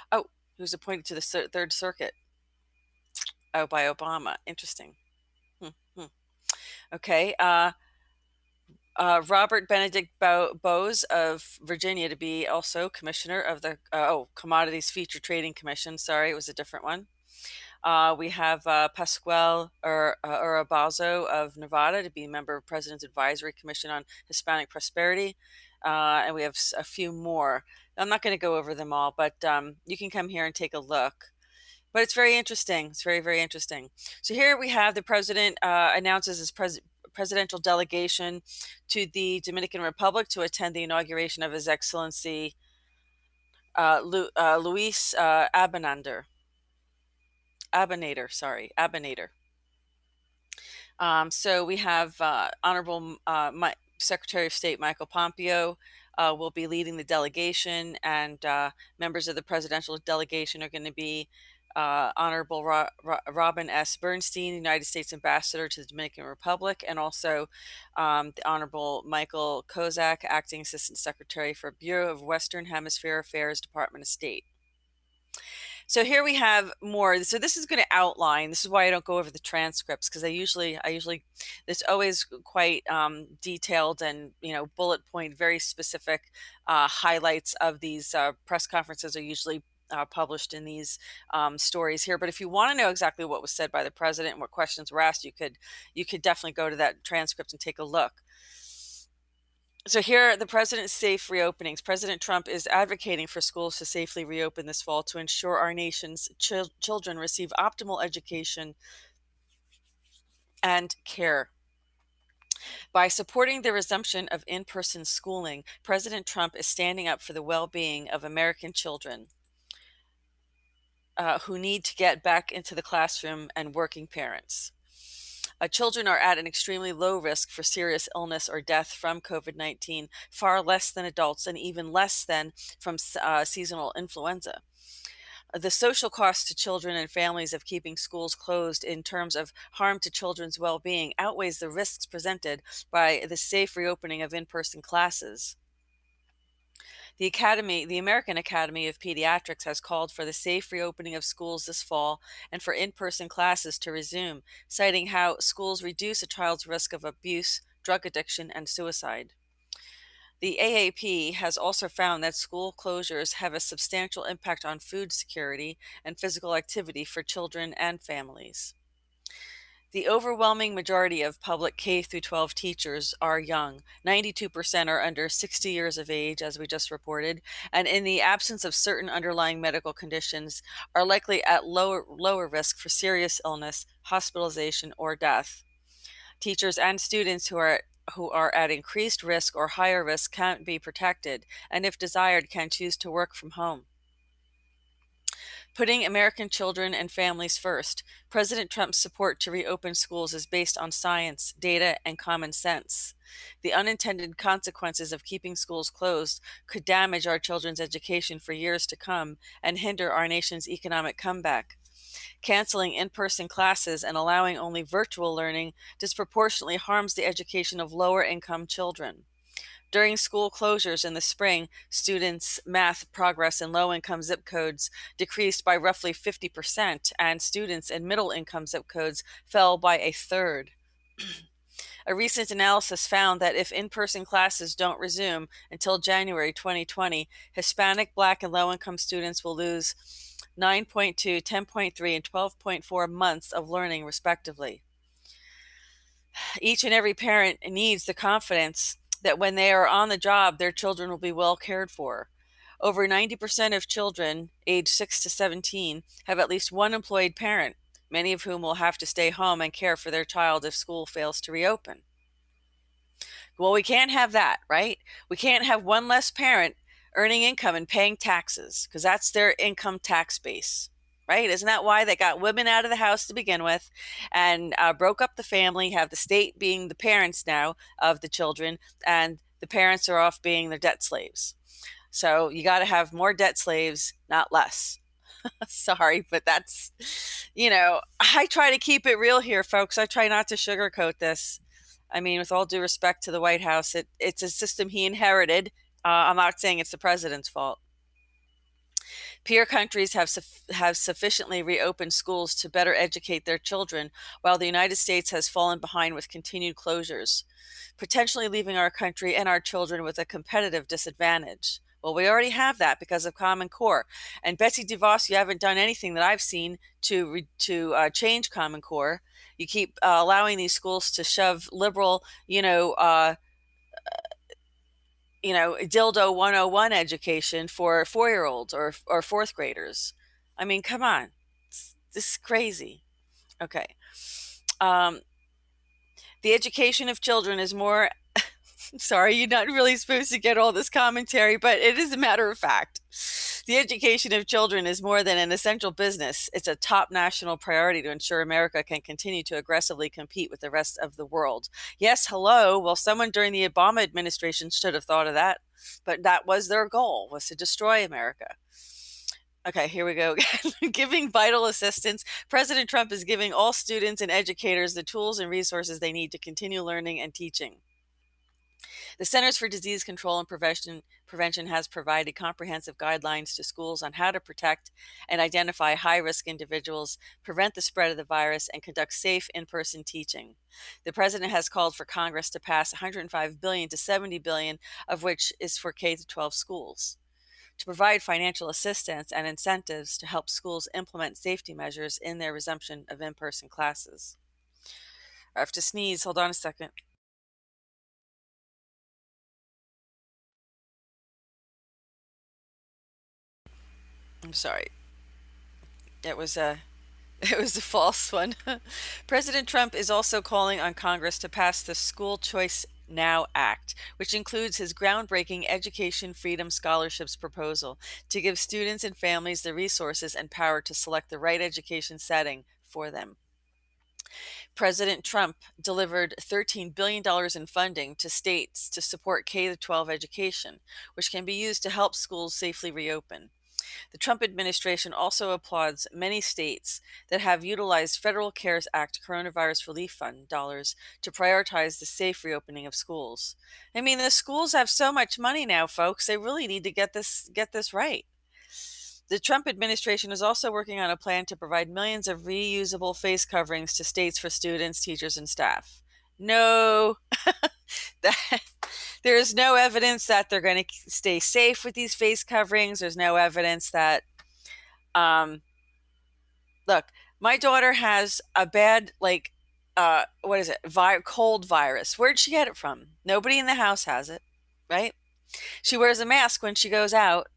Oh, he was appointed to the Third Circuit. Oh, by Obama. Interesting. Okay. Robert Benedict Bowes of Virginia to be also commissioner of the Commodities Future Trading Commission. Sorry, it was a different one. We have Pascual Urabazo of Nevada to be a member of President's Advisory Commission on Hispanic Prosperity. And we have a few more. I'm not going to go over them all, but you can come here and take a look. But it's very interesting. It's very, very interesting. So here we have the president announces his presidential delegation to the Dominican Republic to attend the inauguration of His Excellency Luis Abinader. So we have Honorable Secretary of State Michael Pompeo will be leading the delegation, and members of the presidential delegation are going to be Honorable Robin S. Bernstein, United States Ambassador to the Dominican Republic, and also the Honorable Michael Kozak, Acting Assistant Secretary for Bureau of Western Hemisphere Affairs, Department of State. So here we have more. So this is going to outline. This is why I don't go over the transcripts, because I usually, it's always quite detailed and bullet point, very specific highlights of these press conferences are usually published in these stories here. But if you want to know exactly what was said by the president and what questions were asked, you could definitely go to that transcript and take a look. So here are the president's safe reopenings. President Trump is advocating for schools to safely reopen this fall to ensure our nation's children receive optimal education and care. By supporting the resumption of in-person schooling, President Trump is standing up for the well-being of American children who need to get back into the classroom and working parents. Children are at an extremely low risk for serious illness or death from COVID-19, far less than adults and even less than from seasonal influenza. The social cost to children and families of keeping schools closed in terms of harm to children's well-being outweighs the risks presented by the safe reopening of in-person classes. The American Academy of Pediatrics has called for the safe reopening of schools this fall and for in-person classes to resume, citing how schools reduce a child's risk of abuse, drug addiction, and suicide. The AAP has also found that school closures have a substantial impact on food security and physical activity for children and families. The overwhelming majority of public K-12 teachers are young. 92% are under 60 years of age, as we just reported, and in the absence of certain underlying medical conditions, are likely at lower risk for serious illness, hospitalization, or death. Teachers and students who are at increased risk or higher risk can't be protected, and if desired, can choose to work from home. Putting American children and families first, President Trump's support to reopen schools is based on science, data, and common sense. The unintended consequences of keeping schools closed could damage our children's education for years to come and hinder our nation's economic comeback. Canceling in-person classes and allowing only virtual learning disproportionately harms the education of lower-income children. During school closures in the spring, students' math progress in low-income zip codes decreased by roughly 50%, and students in middle-income zip codes fell by a third. A recent analysis found that if in-person classes don't resume until January 2020, Hispanic, Black, and low-income students will lose 9.2, 10.3, and 12.4 months of learning, respectively. Each and every parent needs the confidence that when they are on the job, their children will be well cared for. Over 90% of children aged 6 to 17 have at least one employed parent, many of whom will have to stay home and care for their child if school fails to reopen. Well, we can't have that, right? We can't have one less parent earning income and paying taxes, because that's their income tax base. Right? Isn't that why they got women out of the house to begin with and broke up the family, have the state being the parents now of the children, and the parents are off being their debt slaves. So you got to have more debt slaves, not less. Sorry, but that's, I try to keep it real here, folks. I try not to sugarcoat this. I mean, with all due respect to the White House, it's a system he inherited. I'm not saying it's the president's fault. Peer countries have sufficiently reopened schools to better educate their children, while the United States has fallen behind with continued closures, potentially leaving our country and our children with a competitive disadvantage. Well, we already have that because of Common Core. And Betsy DeVos, you haven't done anything that I've seen to change Common Core. You keep allowing these schools to shove liberal, dildo 101 education for 4-year-olds or fourth graders. I mean, come on. This is crazy. Okay. The education of children is more sorry, you're not really supposed to get all this commentary, but it is a matter of fact. The education of children is more than an essential business. It's a top national priority to ensure America can continue to aggressively compete with the rest of the world. Yes, hello. Well, someone during the Obama administration should have thought of that, but that was their goal, was to destroy America. Okay, here we go again. Giving vital assistance. President Trump is giving all students and educators the tools and resources they need to continue learning and teaching. The Centers for Disease Control and Prevention has provided comprehensive guidelines to schools on how to protect and identify high-risk individuals, prevent the spread of the virus, and conduct safe in-person teaching. The president has called for Congress to pass $105 billion to $70 billion, of which is for K-12 schools, to provide financial assistance and incentives to help schools implement safety measures in their resumption of in-person classes. I have to sneeze. Hold on a second. I'm sorry. It was a false one. President Trump is also calling on Congress to pass the School Choice Now Act, which includes his groundbreaking Education Freedom Scholarships proposal to give students and families the resources and power to select the right education setting for them. President Trump delivered $13 billion in funding to states to support K-12 education, which can be used to help schools safely reopen. The Trump administration also applauds many states that have utilized Federal CARES Act coronavirus relief fund dollars to prioritize the safe reopening of schools. I mean, the schools have so much money now, folks. They really need to get this right. The Trump administration is also working on a plan to provide millions of reusable face coverings to states for students, teachers, and staff. No, there is no evidence that they're going to stay safe with these face coverings. There's no evidence that, look, my daughter has a bad, cold virus. Where'd she get it from? Nobody in the house has it, right? She wears a mask when she goes out.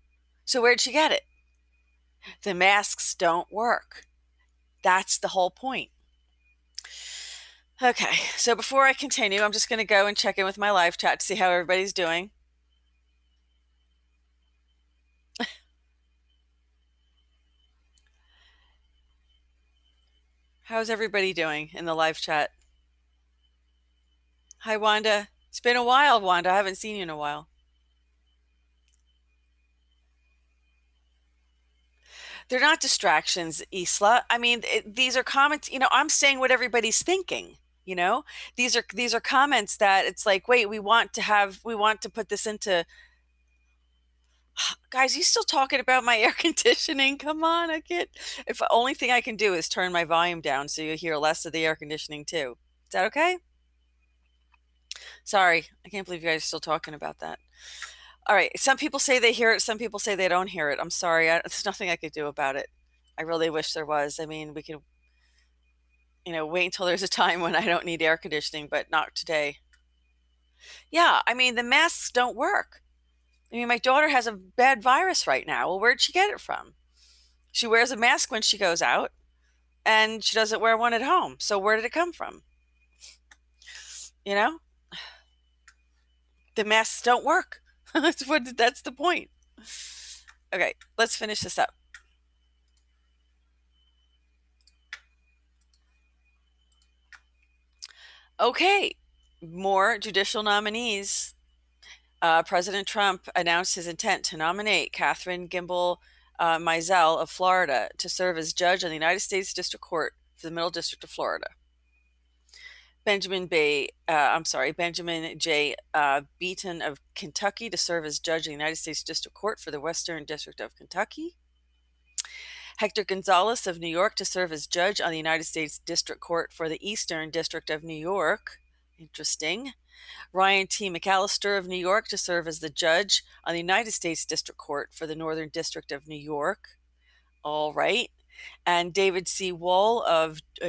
So where'd she get it? The masks don't work. That's the whole point. Okay, so before I continue, I'm just going to go and check in with my live chat to see how everybody's doing. How's everybody doing in the live chat? Hi, Wanda. It's been a while, Wanda. I haven't seen you in a while. They're not distractions, Isla. I mean, these are comments. I'm saying what everybody's thinking. These are comments that it's like, wait, we want to put this into. Guys, you still talking about my air conditioning? Come on, I can't. If the only thing I can do is turn my volume down so you hear less of the air conditioning too. Is that okay? Sorry, I can't believe you guys are still talking about that. All right. Some people say they hear it. Some people say they don't hear it. I'm sorry. There's nothing I could do about it. I really wish there was. I mean, we can, wait until there's a time when I don't need air conditioning, but not today. Yeah. I mean, the masks don't work. I mean, my daughter has a bad virus right now. Well, where'd she get it from? She wears a mask when she goes out, and she doesn't wear one at home. So where did it come from? The masks don't work. That's the point. Okay, let's finish this up. Okay, more judicial nominees. President Trump announced his intent to nominate Catherine Gimbel Mizell of Florida to serve as judge on the United States District Court for the Middle District of Florida. Benjamin J. Beaton of Kentucky to serve as judge in the United States District Court for the Western District of Kentucky. Hector Gonzalez of New York to serve as judge on the United States District Court for the Eastern District of New York. Interesting. Ryan T. McAllister of New York to serve as the judge on the United States District Court for the Northern District of New York. All right. And David C. Wohl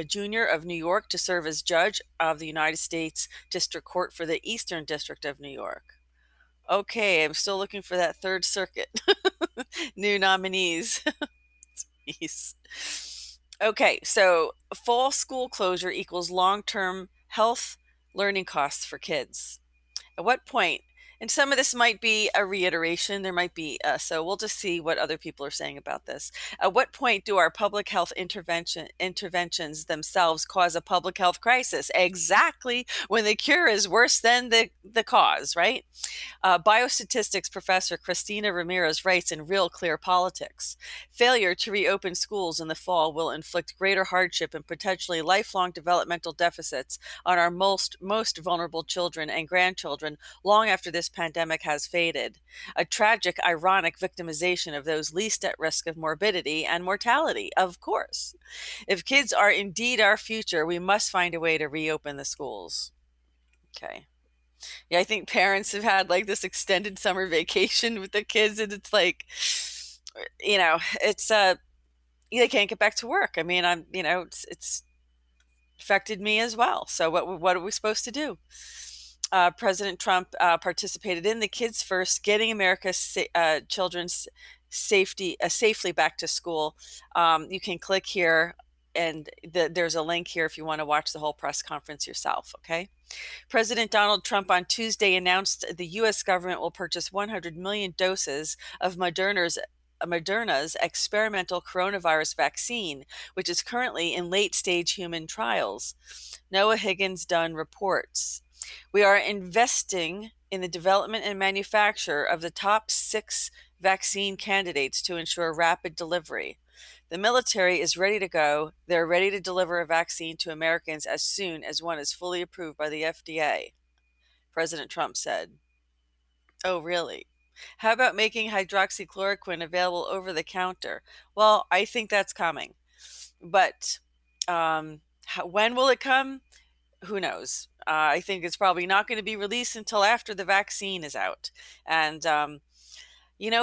Jr. of New York to serve as judge of the United States District Court for the Eastern District of New York. Okay, I'm still looking for that Third Circuit. New nominees. Jeez. Okay, so fall school closure equals long-term health learning costs for kids. At what point, and some of this might be a reiteration, there might be, so we'll just see what other people are saying about this. At what point do our public health interventions themselves cause a public health crisis? Exactly when the cure is worse than the cause, right? Biostatistics professor Christina Ramirez writes in Real Clear Politics, failure to reopen schools in the fall will inflict greater hardship and potentially lifelong developmental deficits on our most vulnerable children and grandchildren long after this pandemic has faded. A tragic, ironic victimization of those least at risk of morbidity and mortality, of course. If kids are indeed our future, we must find a way to reopen the schools. Okay. Yeah, I think parents have had like this extended summer vacation with the kids, and it's like, it's they can't get back to work. I mean, it's affected me as well. So what are we supposed to do? President Trump participated in the Kids First, getting America's children's safely back to school. You can click here, and there's a link here if you want to watch the whole press conference yourself. Okay. President Donald Trump on Tuesday announced the U.S. government will purchase 100 million doses of Moderna's experimental coronavirus vaccine, which is currently in late-stage human trials. Noah Higgins Dunn reports. We are investing in the development and manufacture of the top 6 vaccine candidates to ensure rapid delivery. The military is ready to go. They're ready to deliver a vaccine to Americans as soon as one is fully approved by the FDA, President Trump said. Oh, really? How about making hydroxychloroquine available over the counter? Well, I think that's coming. But when will it come? Who knows? I think it's probably not going to be released until after the vaccine is out. And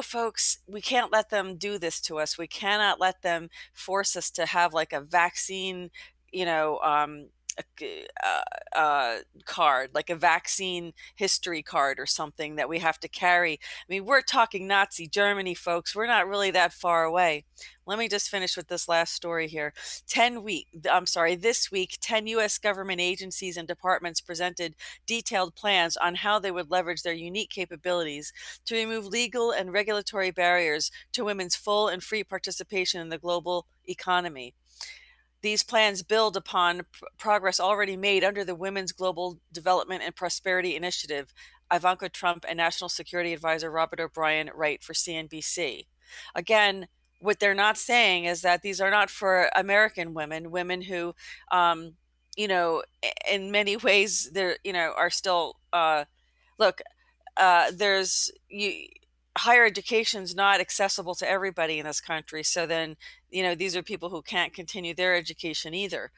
folks, we can't let them do this to us. We cannot let them force us to have like a vaccine, card, like a vaccine history card or something that we have to carry. I mean, we're talking Nazi Germany, folks. We're not really that far away. Let me just finish with this last story here. This week, 10 U.S. government agencies and departments presented detailed plans on how they would leverage their unique capabilities to remove legal and regulatory barriers to women's full and free participation in the global economy. These plans build upon progress already made under the Women's Global Development and Prosperity Initiative, Ivanka Trump and National Security Advisor Robert O'Brien write for CNBC. Again, what they're not saying is that these are not for American women who, in many ways, they're, are still, look, higher education is not accessible to everybody in this country. So then, these are people who can't continue their education either.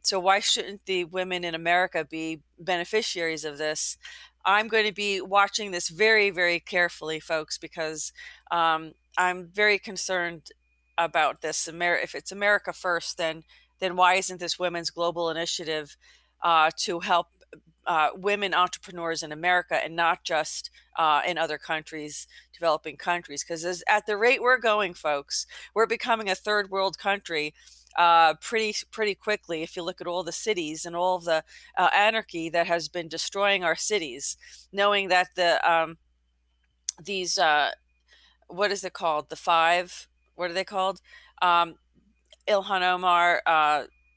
So why shouldn't the women in America be beneficiaries of this? I'm going to be watching this very, very carefully, folks, because I'm very concerned about this. If it's America first, then why isn't this women's global initiative to help women entrepreneurs in America and not just in other countries, developing countries? Because at the rate we're going, folks, we're becoming a third world country pretty quickly. If you look at all the cities and all of the anarchy that has been destroying our cities, knowing that these what is it called? The five? What are they called? Ilhan Omar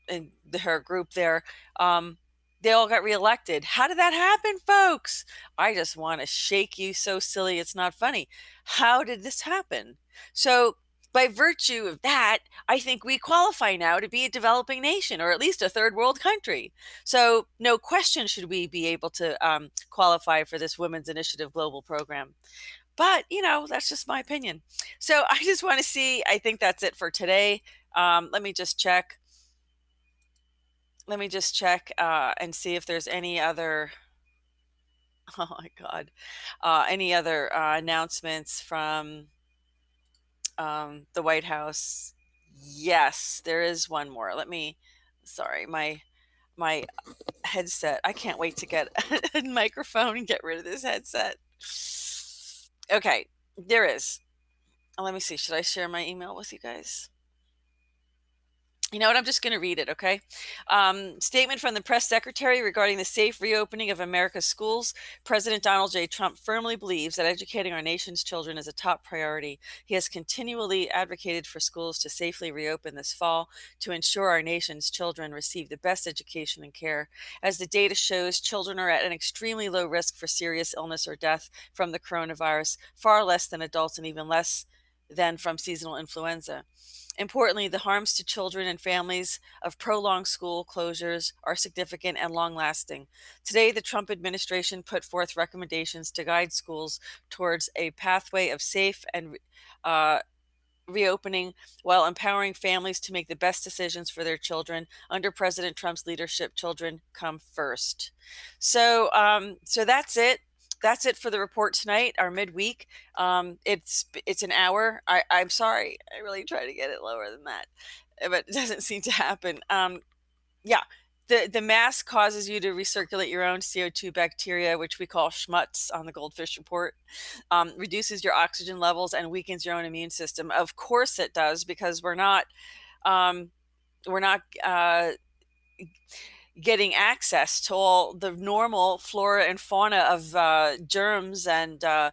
and her group there. They all got reelected. How did that happen, folks? I just want to shake you so silly it's not funny. How did this happen? So by virtue of that, I think we qualify now to be a developing nation, or at least a third world country. So no question should we be able to qualify for this Women's Initiative Global Program. But, that's just my opinion. So I just want to see, I think that's it for today. Let me just check. And see if there's any other, oh my God, any other announcements from the White House. Yes, there is one more. Sorry, my headset. I can't wait to get a microphone and get rid of this headset. Okay, there is. Let me see. Should I share my email with you guys? You know what? I'm just going to read it, okay? Statement from the press secretary regarding the safe reopening of America's schools. President Donald J. Trump firmly believes that educating our nation's children is a top priority. He has continually advocated for schools to safely reopen this fall to ensure our nation's children receive the best education and care. As the data shows, children are at an extremely low risk for serious illness or death from the coronavirus, far less than adults and even less than from seasonal influenza. Importantly, the harms to children and families of prolonged school closures are significant and long lasting. Today, the Trump administration put forth recommendations to guide schools towards a pathway of safe and reopening while empowering families to make the best decisions for their children. Under President Trump's leadership, children come first. So that's it. That's it for the report tonight, our midweek. It's an hour. I'm sorry. I really try to get it lower than that, but it doesn't seem to happen. Yeah. The mask causes you to recirculate your own CO2 bacteria, which we call schmutz on the GoldFish Report, reduces your oxygen levels and weakens your own immune system. Of course it does, because we're not getting access to all the normal flora and fauna of germs and to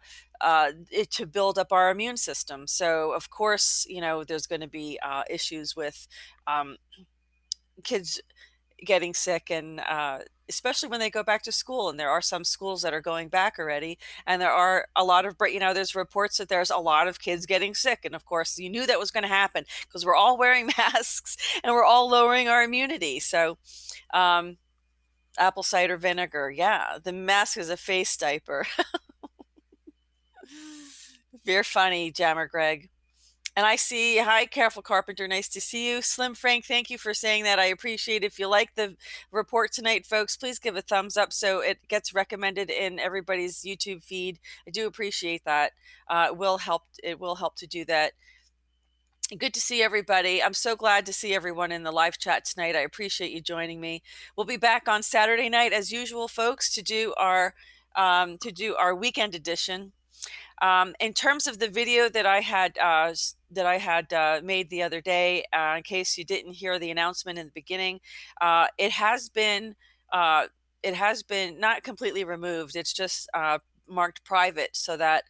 build up our immune system. So of course, there's going to be issues with kids getting sick, and especially when they go back to school. And there are some schools that are going back already, and there are a lot of there's reports that there's a lot of kids getting sick. And of course, you knew that was going to happen because we're all wearing masks and we're all lowering our immunity. So apple cider vinegar, yeah, the mask is a face diaper. You're funny, Jammer Greg. And I see, hi, Careful Carpenter, nice to see you. Slim Frank, thank you for saying that. I appreciate it. If you like the report tonight, folks, please give a thumbs up so it gets recommended in everybody's YouTube feed. I do appreciate that. It will help to do that. Good to see everybody. I'm so glad to see everyone in the live chat tonight. I appreciate you joining me. We'll be back on Saturday night as usual, folks, to do our weekend edition. In terms of the video that I had made the other day, in case you didn't hear the announcement in the beginning, it has been not completely removed. It's just marked private, so that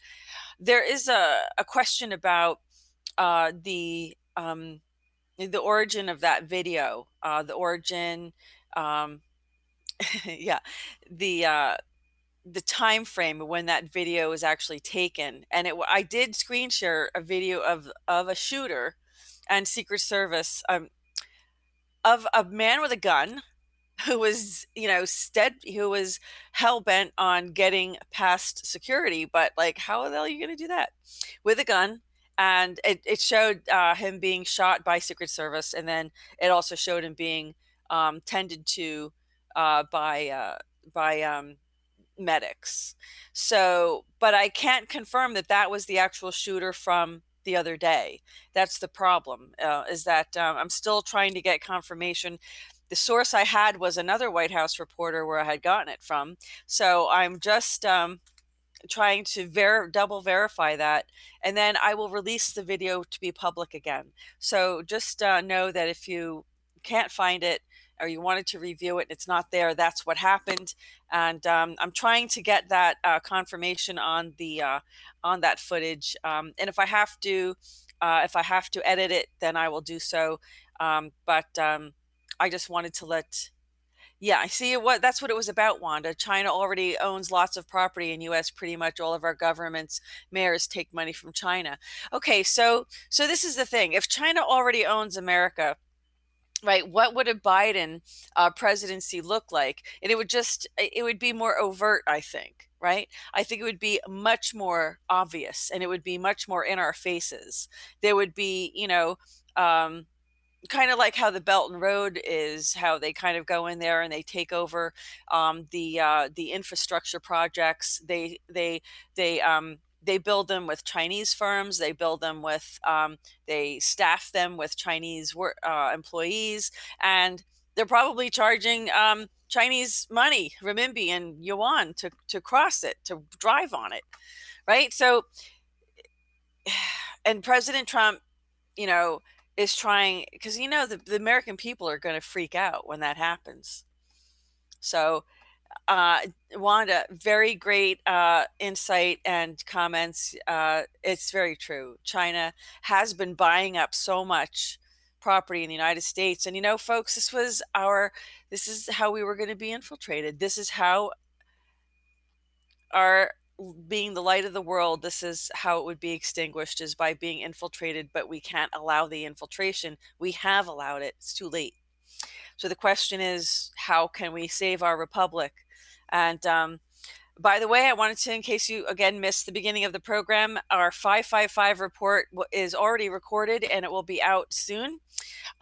there is a question about the origin of that video, the origin, yeah, the time frame when that video was actually taken. And I did screen share a video of a shooter and Secret Service, of a man with a gun who was, who was hell-bent on getting past security. But like, how the hell are you going to do that with a gun? And it showed him being shot by Secret Service, and then it also showed him being tended to by medics. So, but I can't confirm that was the actual shooter from the other day. That's the problem, is that I'm still trying to get confirmation. The source I had was another White House reporter where I had gotten it from. So I'm just trying to double verify that, and then I will release the video to be public again. So just know that if you can't find it, or you wanted to review it and it's not there, that's what happened. And I'm trying to get that confirmation on that footage. And if I have to edit it, then I will do so. But I just wanted to let. Yeah, I see that's what it was about, Wanda. China already owns lots of property in U.S. Pretty much all of our government's mayors take money from China. Okay, so this is the thing. If China already owns America, right, what would a Biden presidency look like? And it would be more overt, I think, right? I think it would be much more obvious, and it would be much more in our faces. There would be, kind of like how the Belt and Road is, how they kind of go in there and they take over the infrastructure projects. They build them with Chinese firms. They build them with they staff them with Chinese employees, and they're probably charging Chinese money, renminbi and yuan, to cross it, to drive on it, right? So, and President Trump, is trying, because the American people are going to freak out when that happens. So Wanda, very great insight and comments. It's very true. China has been buying up so much property in the United States. And folks, this is how we were going to be infiltrated. This is how our being the light of the world, this is how it would be extinguished, is by being infiltrated, but we can't allow the infiltration. We have allowed it. It's too late. So the question is, how can we save our republic? And by the way, I wanted to, in case you again missed the beginning of the program, our 555 report is already recorded and it will be out soon.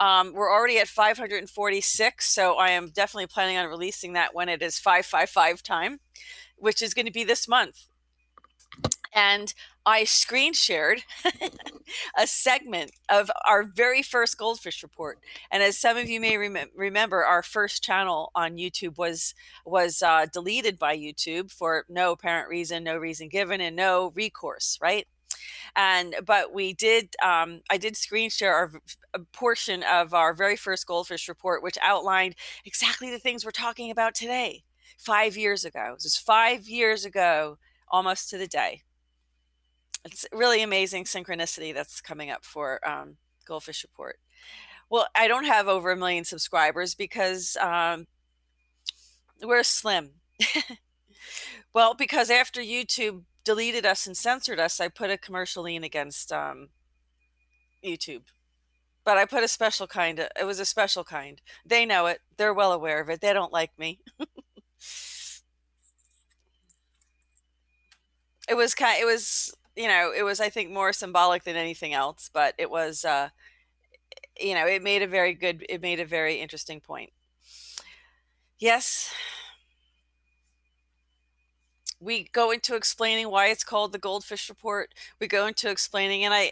We're already at 546, so I am definitely planning on releasing that when it is 555 time, which is going to be this month. And I screen shared a segment of our very first GoldFish report. And as some of you may remember, our first channel on YouTube was deleted by YouTube for no apparent reason, no reason given, and no recourse, right? But we did, I did screen share a portion of our very first GoldFish report, which outlined exactly the things we're talking about today. 5 years ago. This is 5 years ago, almost to the day. It's really amazing synchronicity that's coming up for GoldFish Report. Well, I don't have over 1 million subscribers because we're slim. Well, because after YouTube deleted us and censored us, I put a commercial lien against YouTube. But I put a special kind. It was a special kind. They know it. They're well aware of it. They don't like me. It was I think more symbolic than anything else, but it was it made a very interesting point. Yes, we go into explaining why it's called the GoldFish Report. We go into explaining, and I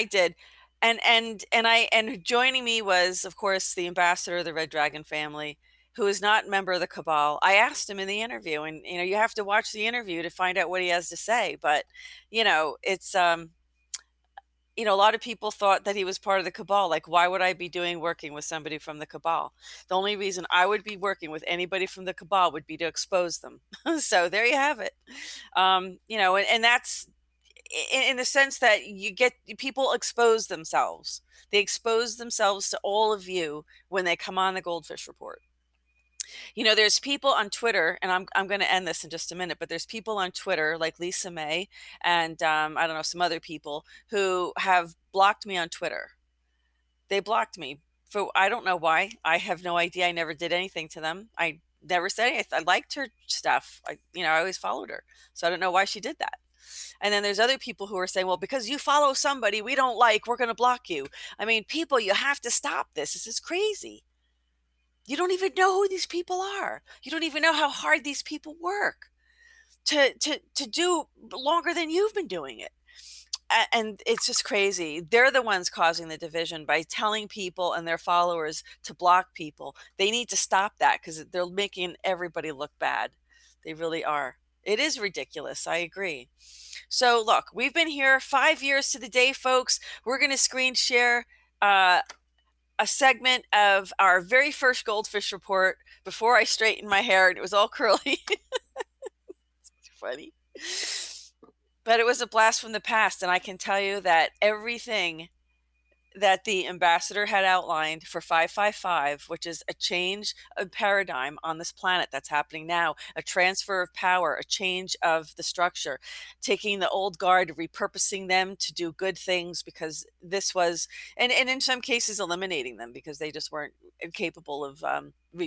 did. And joining me was, of course, the ambassador of the Red Dragon family, who is not a member of the cabal. I asked him in the interview, and you have to watch the interview to find out what he has to say. But it's a lot of people thought that he was part of the cabal. Like, why would I be working with somebody from the cabal? The only reason I would be working with anybody from the cabal would be to expose them. So there you have it. And that's in the sense that you get people expose themselves. They expose themselves to all of you when they come on the GoldFish Report. There's people on Twitter, and I'm going to end this in just a minute, but there's people on Twitter like Lisa May and I don't know, some other people who have blocked me on Twitter. They blocked me for, I don't know why. I have no idea. I never did anything to them. I never said anything. I liked her stuff. I always followed her. So I don't know why she did that. And then there's other people who are saying, well, because you follow somebody we don't like, we're going to block you. I mean, people, you have to stop this. This is crazy. You don't even know who these people are. You don't even know how hard these people work to do longer than you've been doing it. And it's just crazy. They're the ones causing the division by telling people and their followers to block people. They need to stop that because they're making everybody look bad. They really are. It is ridiculous. I agree. So look, we've been here 5 years to the day, folks. We're going to screen share a segment of our very first GoldFish report before I straightened my hair and it was all curly. It's funny. But it was a blast from the past, and I can tell you that everything that the ambassador had outlined for 555, which is a change of paradigm on this planet that's happening now, a transfer of power, a change of the structure, taking the old guard, repurposing them to do good things, because this was, and in some cases eliminating them because they just weren't capable of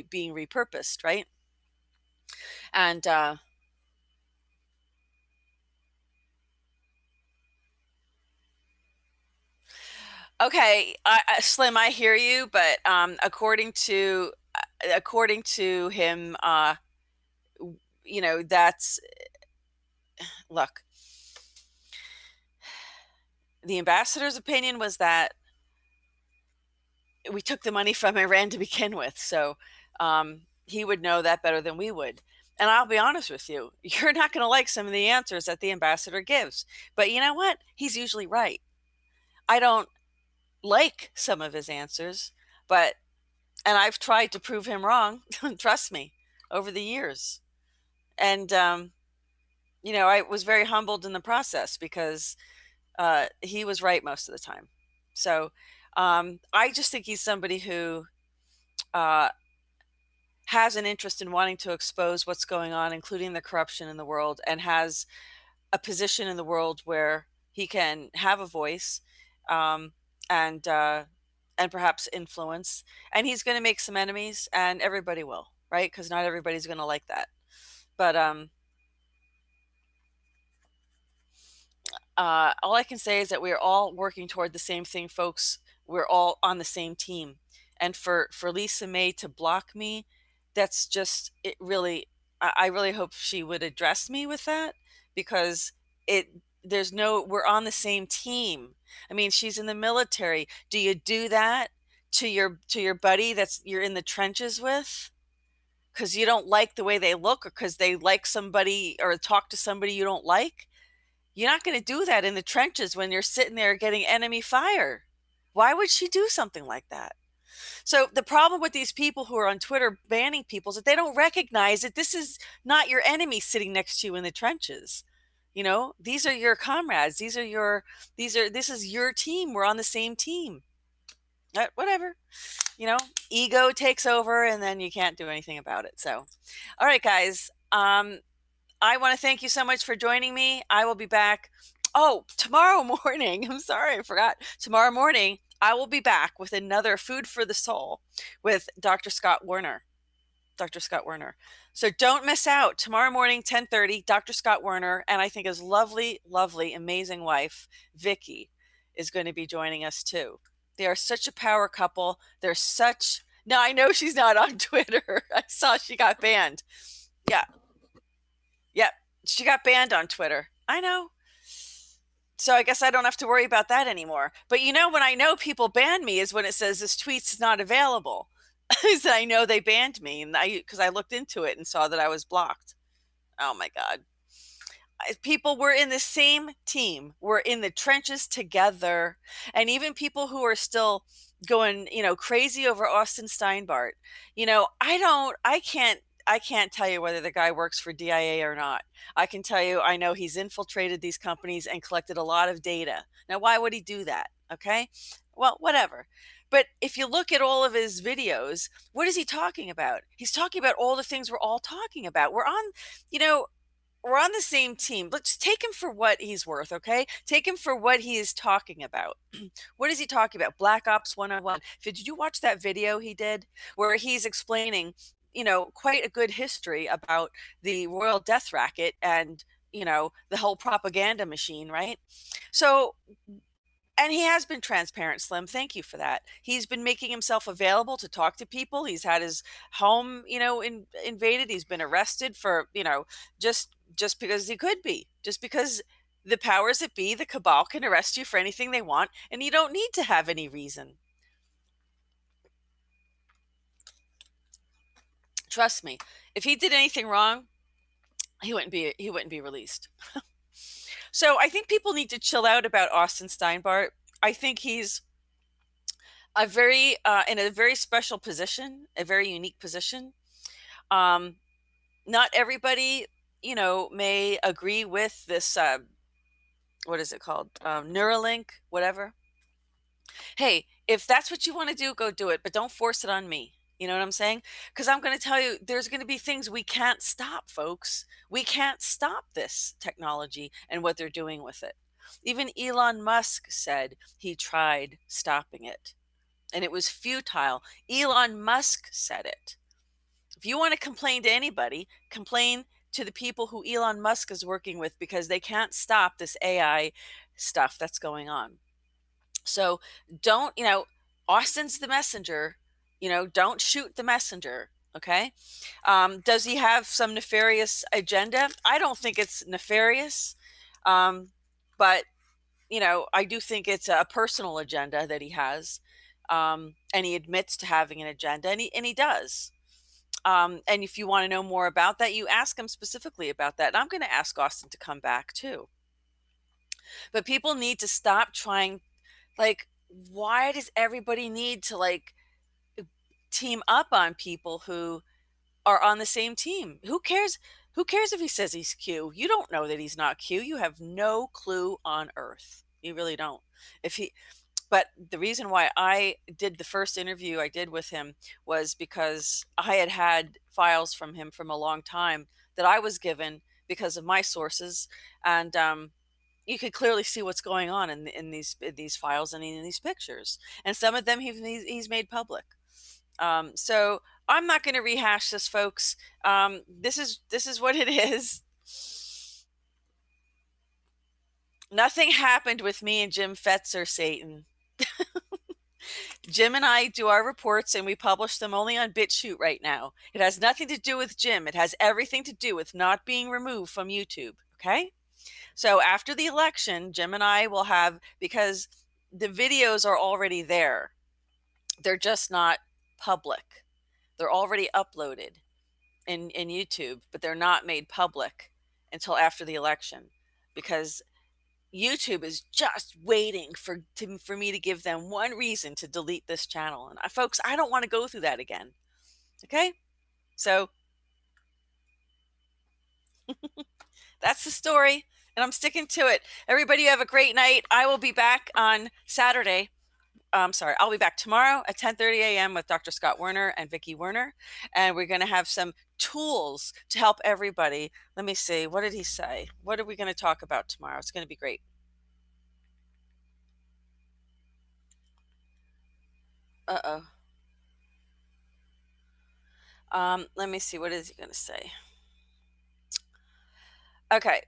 being repurposed, right? And okay, Slim, I hear you, but according to him, that's, look, the ambassador's opinion was that we took the money from Iran to begin with, so he would know that better than we would. And I'll be honest with you, you're not going to like some of the answers that the ambassador gives, but you know what? He's usually right. I don't like some of his answers, and I've tried to prove him wrong, trust me, over the years. And, I was very humbled in the process because he was right most of the time. So I just think he's somebody who has an interest in wanting to expose what's going on, including the corruption in the world, and has a position in the world where he can have a voice, um, and perhaps influence. And he's going to make some enemies, and everybody will, right? Because not everybody's going to like that. But all I can say is that we are all working toward the same thing, folks. We're all on the same team. And for Lisa May to block me, that's just it. Really, I really hope she would address me with that, because we're on the same team. I mean, she's in the military. Do you do that to your buddy that's you're in the trenches with because you don't like the way they look, or because they like somebody or talk to somebody you don't like? You're not going to do that in the trenches when you're sitting there getting enemy fire. Why would she do something like that? So the problem with these people who are on Twitter banning people is that they don't recognize that this is not your enemy sitting next to you in the trenches. These are your comrades. This is your team. We're on the same team. Whatever. Ego takes over, and then you can't do anything about it. So, all right, guys. I want to thank you so much for joining me. I will be back. Oh, tomorrow morning. I'm sorry, I forgot. Tomorrow morning, I will be back with another Food for the Soul with Dr. Scott Werner. Dr. Scott Werner. So don't miss out. Tomorrow morning, 10:30, Dr. Scott Werner, and I think his lovely, lovely, amazing wife, Vicky, is going to be joining us too. They are such a power couple. Now, I know she's not on Twitter. I saw she got banned. Yeah. Yep, she got banned on Twitter. I know. So I guess I don't have to worry about that anymore. But when I know people ban me is when it says this tweet's not available. So I know they banned me, and because I looked into it and saw that I was blocked. Oh my God. People, we're in the same team. We're in the trenches together. And even people who are still going, crazy over Austin Steinbart. I can't tell you whether the guy works for DIA or not. I can tell you, I know he's infiltrated these companies and collected a lot of data. Now, why would he do that? Okay. Well, whatever. But if you look at all of his videos, what is he talking about? He's talking about all the things we're all talking about. We're on the same team. Let's take him for what he's worth, okay? Take him for what he is talking about. What is he talking about? Black Ops 101. Did you watch that video he did where he's explaining, quite a good history about the royal death racket and, the whole propaganda machine, right? So, and he has been transparent, Slim. Thank you for that. He's been making himself available to talk to people. He's had his home, invaded. He's been arrested for, just because he could be, just because the powers that be, the cabal, can arrest you for anything they want, and you don't need to have any reason. Trust me, if he did anything wrong, he wouldn't be released. So I think people need to chill out about Austin Steinbart. I think he's in a very special position, a very unique position. Not everybody, may agree with this. What is it called? Neuralink, whatever. Hey, if that's what you want to do, go do it, but don't force it on me. You know what I'm saying? Because I'm going to tell you, there's going to be things we can't stop, folks. We can't stop this technology and what they're doing with it. Even Elon Musk said he tried stopping it, and it was futile. Elon Musk said it. If you want to complain to anybody, complain to the people who Elon Musk is working with, because they can't stop this AI stuff that's going on. So don't, Austin's the messenger, don't shoot the messenger. Okay. Does he have some nefarious agenda? I don't think it's nefarious. But, I do think it's a personal agenda that he has. And he admits to having an agenda, and he does. And if you want to know more about that, you ask him specifically about that. And I'm going to ask Austin to come back too. But people need to stop trying, why does everybody need to like team up on people who are on the same team? Who cares? Who cares if he says he's Q? You don't know that he's not Q. You have no clue on earth. You really don't. If he, but the reason why I did the first interview I did with him was because I had had files from him from a long time that I was given because of my sources, and you could clearly see what's going on in these files and in these pictures, and some of them he's made public. So I'm not going to rehash this, folks. This is what it is. Nothing happened with me and Jim Fetzer, Satan. Jim and I do our reports and we publish them only on BitChute right now. It has nothing to do with Jim. It has everything to do with not being removed from YouTube. Okay? So after the election, Jim and I will have, because the videos are already there, they're just not public. They're already uploaded in YouTube, but they're not made public until after the election, because YouTube is just waiting for me to give them one reason to delete this channel. And folks, I don't want to go through that again. Okay? So that's the story, and I'm sticking to it. Everybody have a great night. I will be back on Saturday. Sorry, I'll be back tomorrow at 10:30 a.m. with Dr. Scott Werner and Vicki Werner, and we're going to have some tools to help everybody. Let me see. What did he say? What are we going to talk about tomorrow? It's going to be great. Uh-oh. Let me see. What is he going to say? Okay.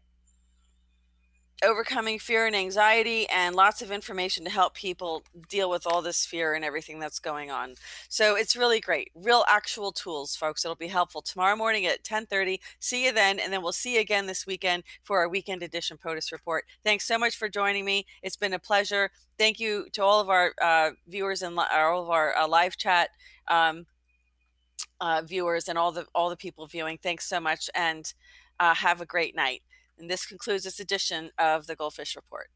Overcoming fear and anxiety, and lots of information to help people deal with all this fear and everything that's going on. So it's really great. Real actual tools, folks. It'll be helpful tomorrow morning at 10:30. See you then, and then we'll see you again this weekend for our weekend edition POTUS report. Thanks so much for joining me. It's been a pleasure. Thank you to all of our viewers and all of our live chat viewers and all the people viewing. Thanks so much, and have a great night. And this concludes this edition of the GoldFish Report.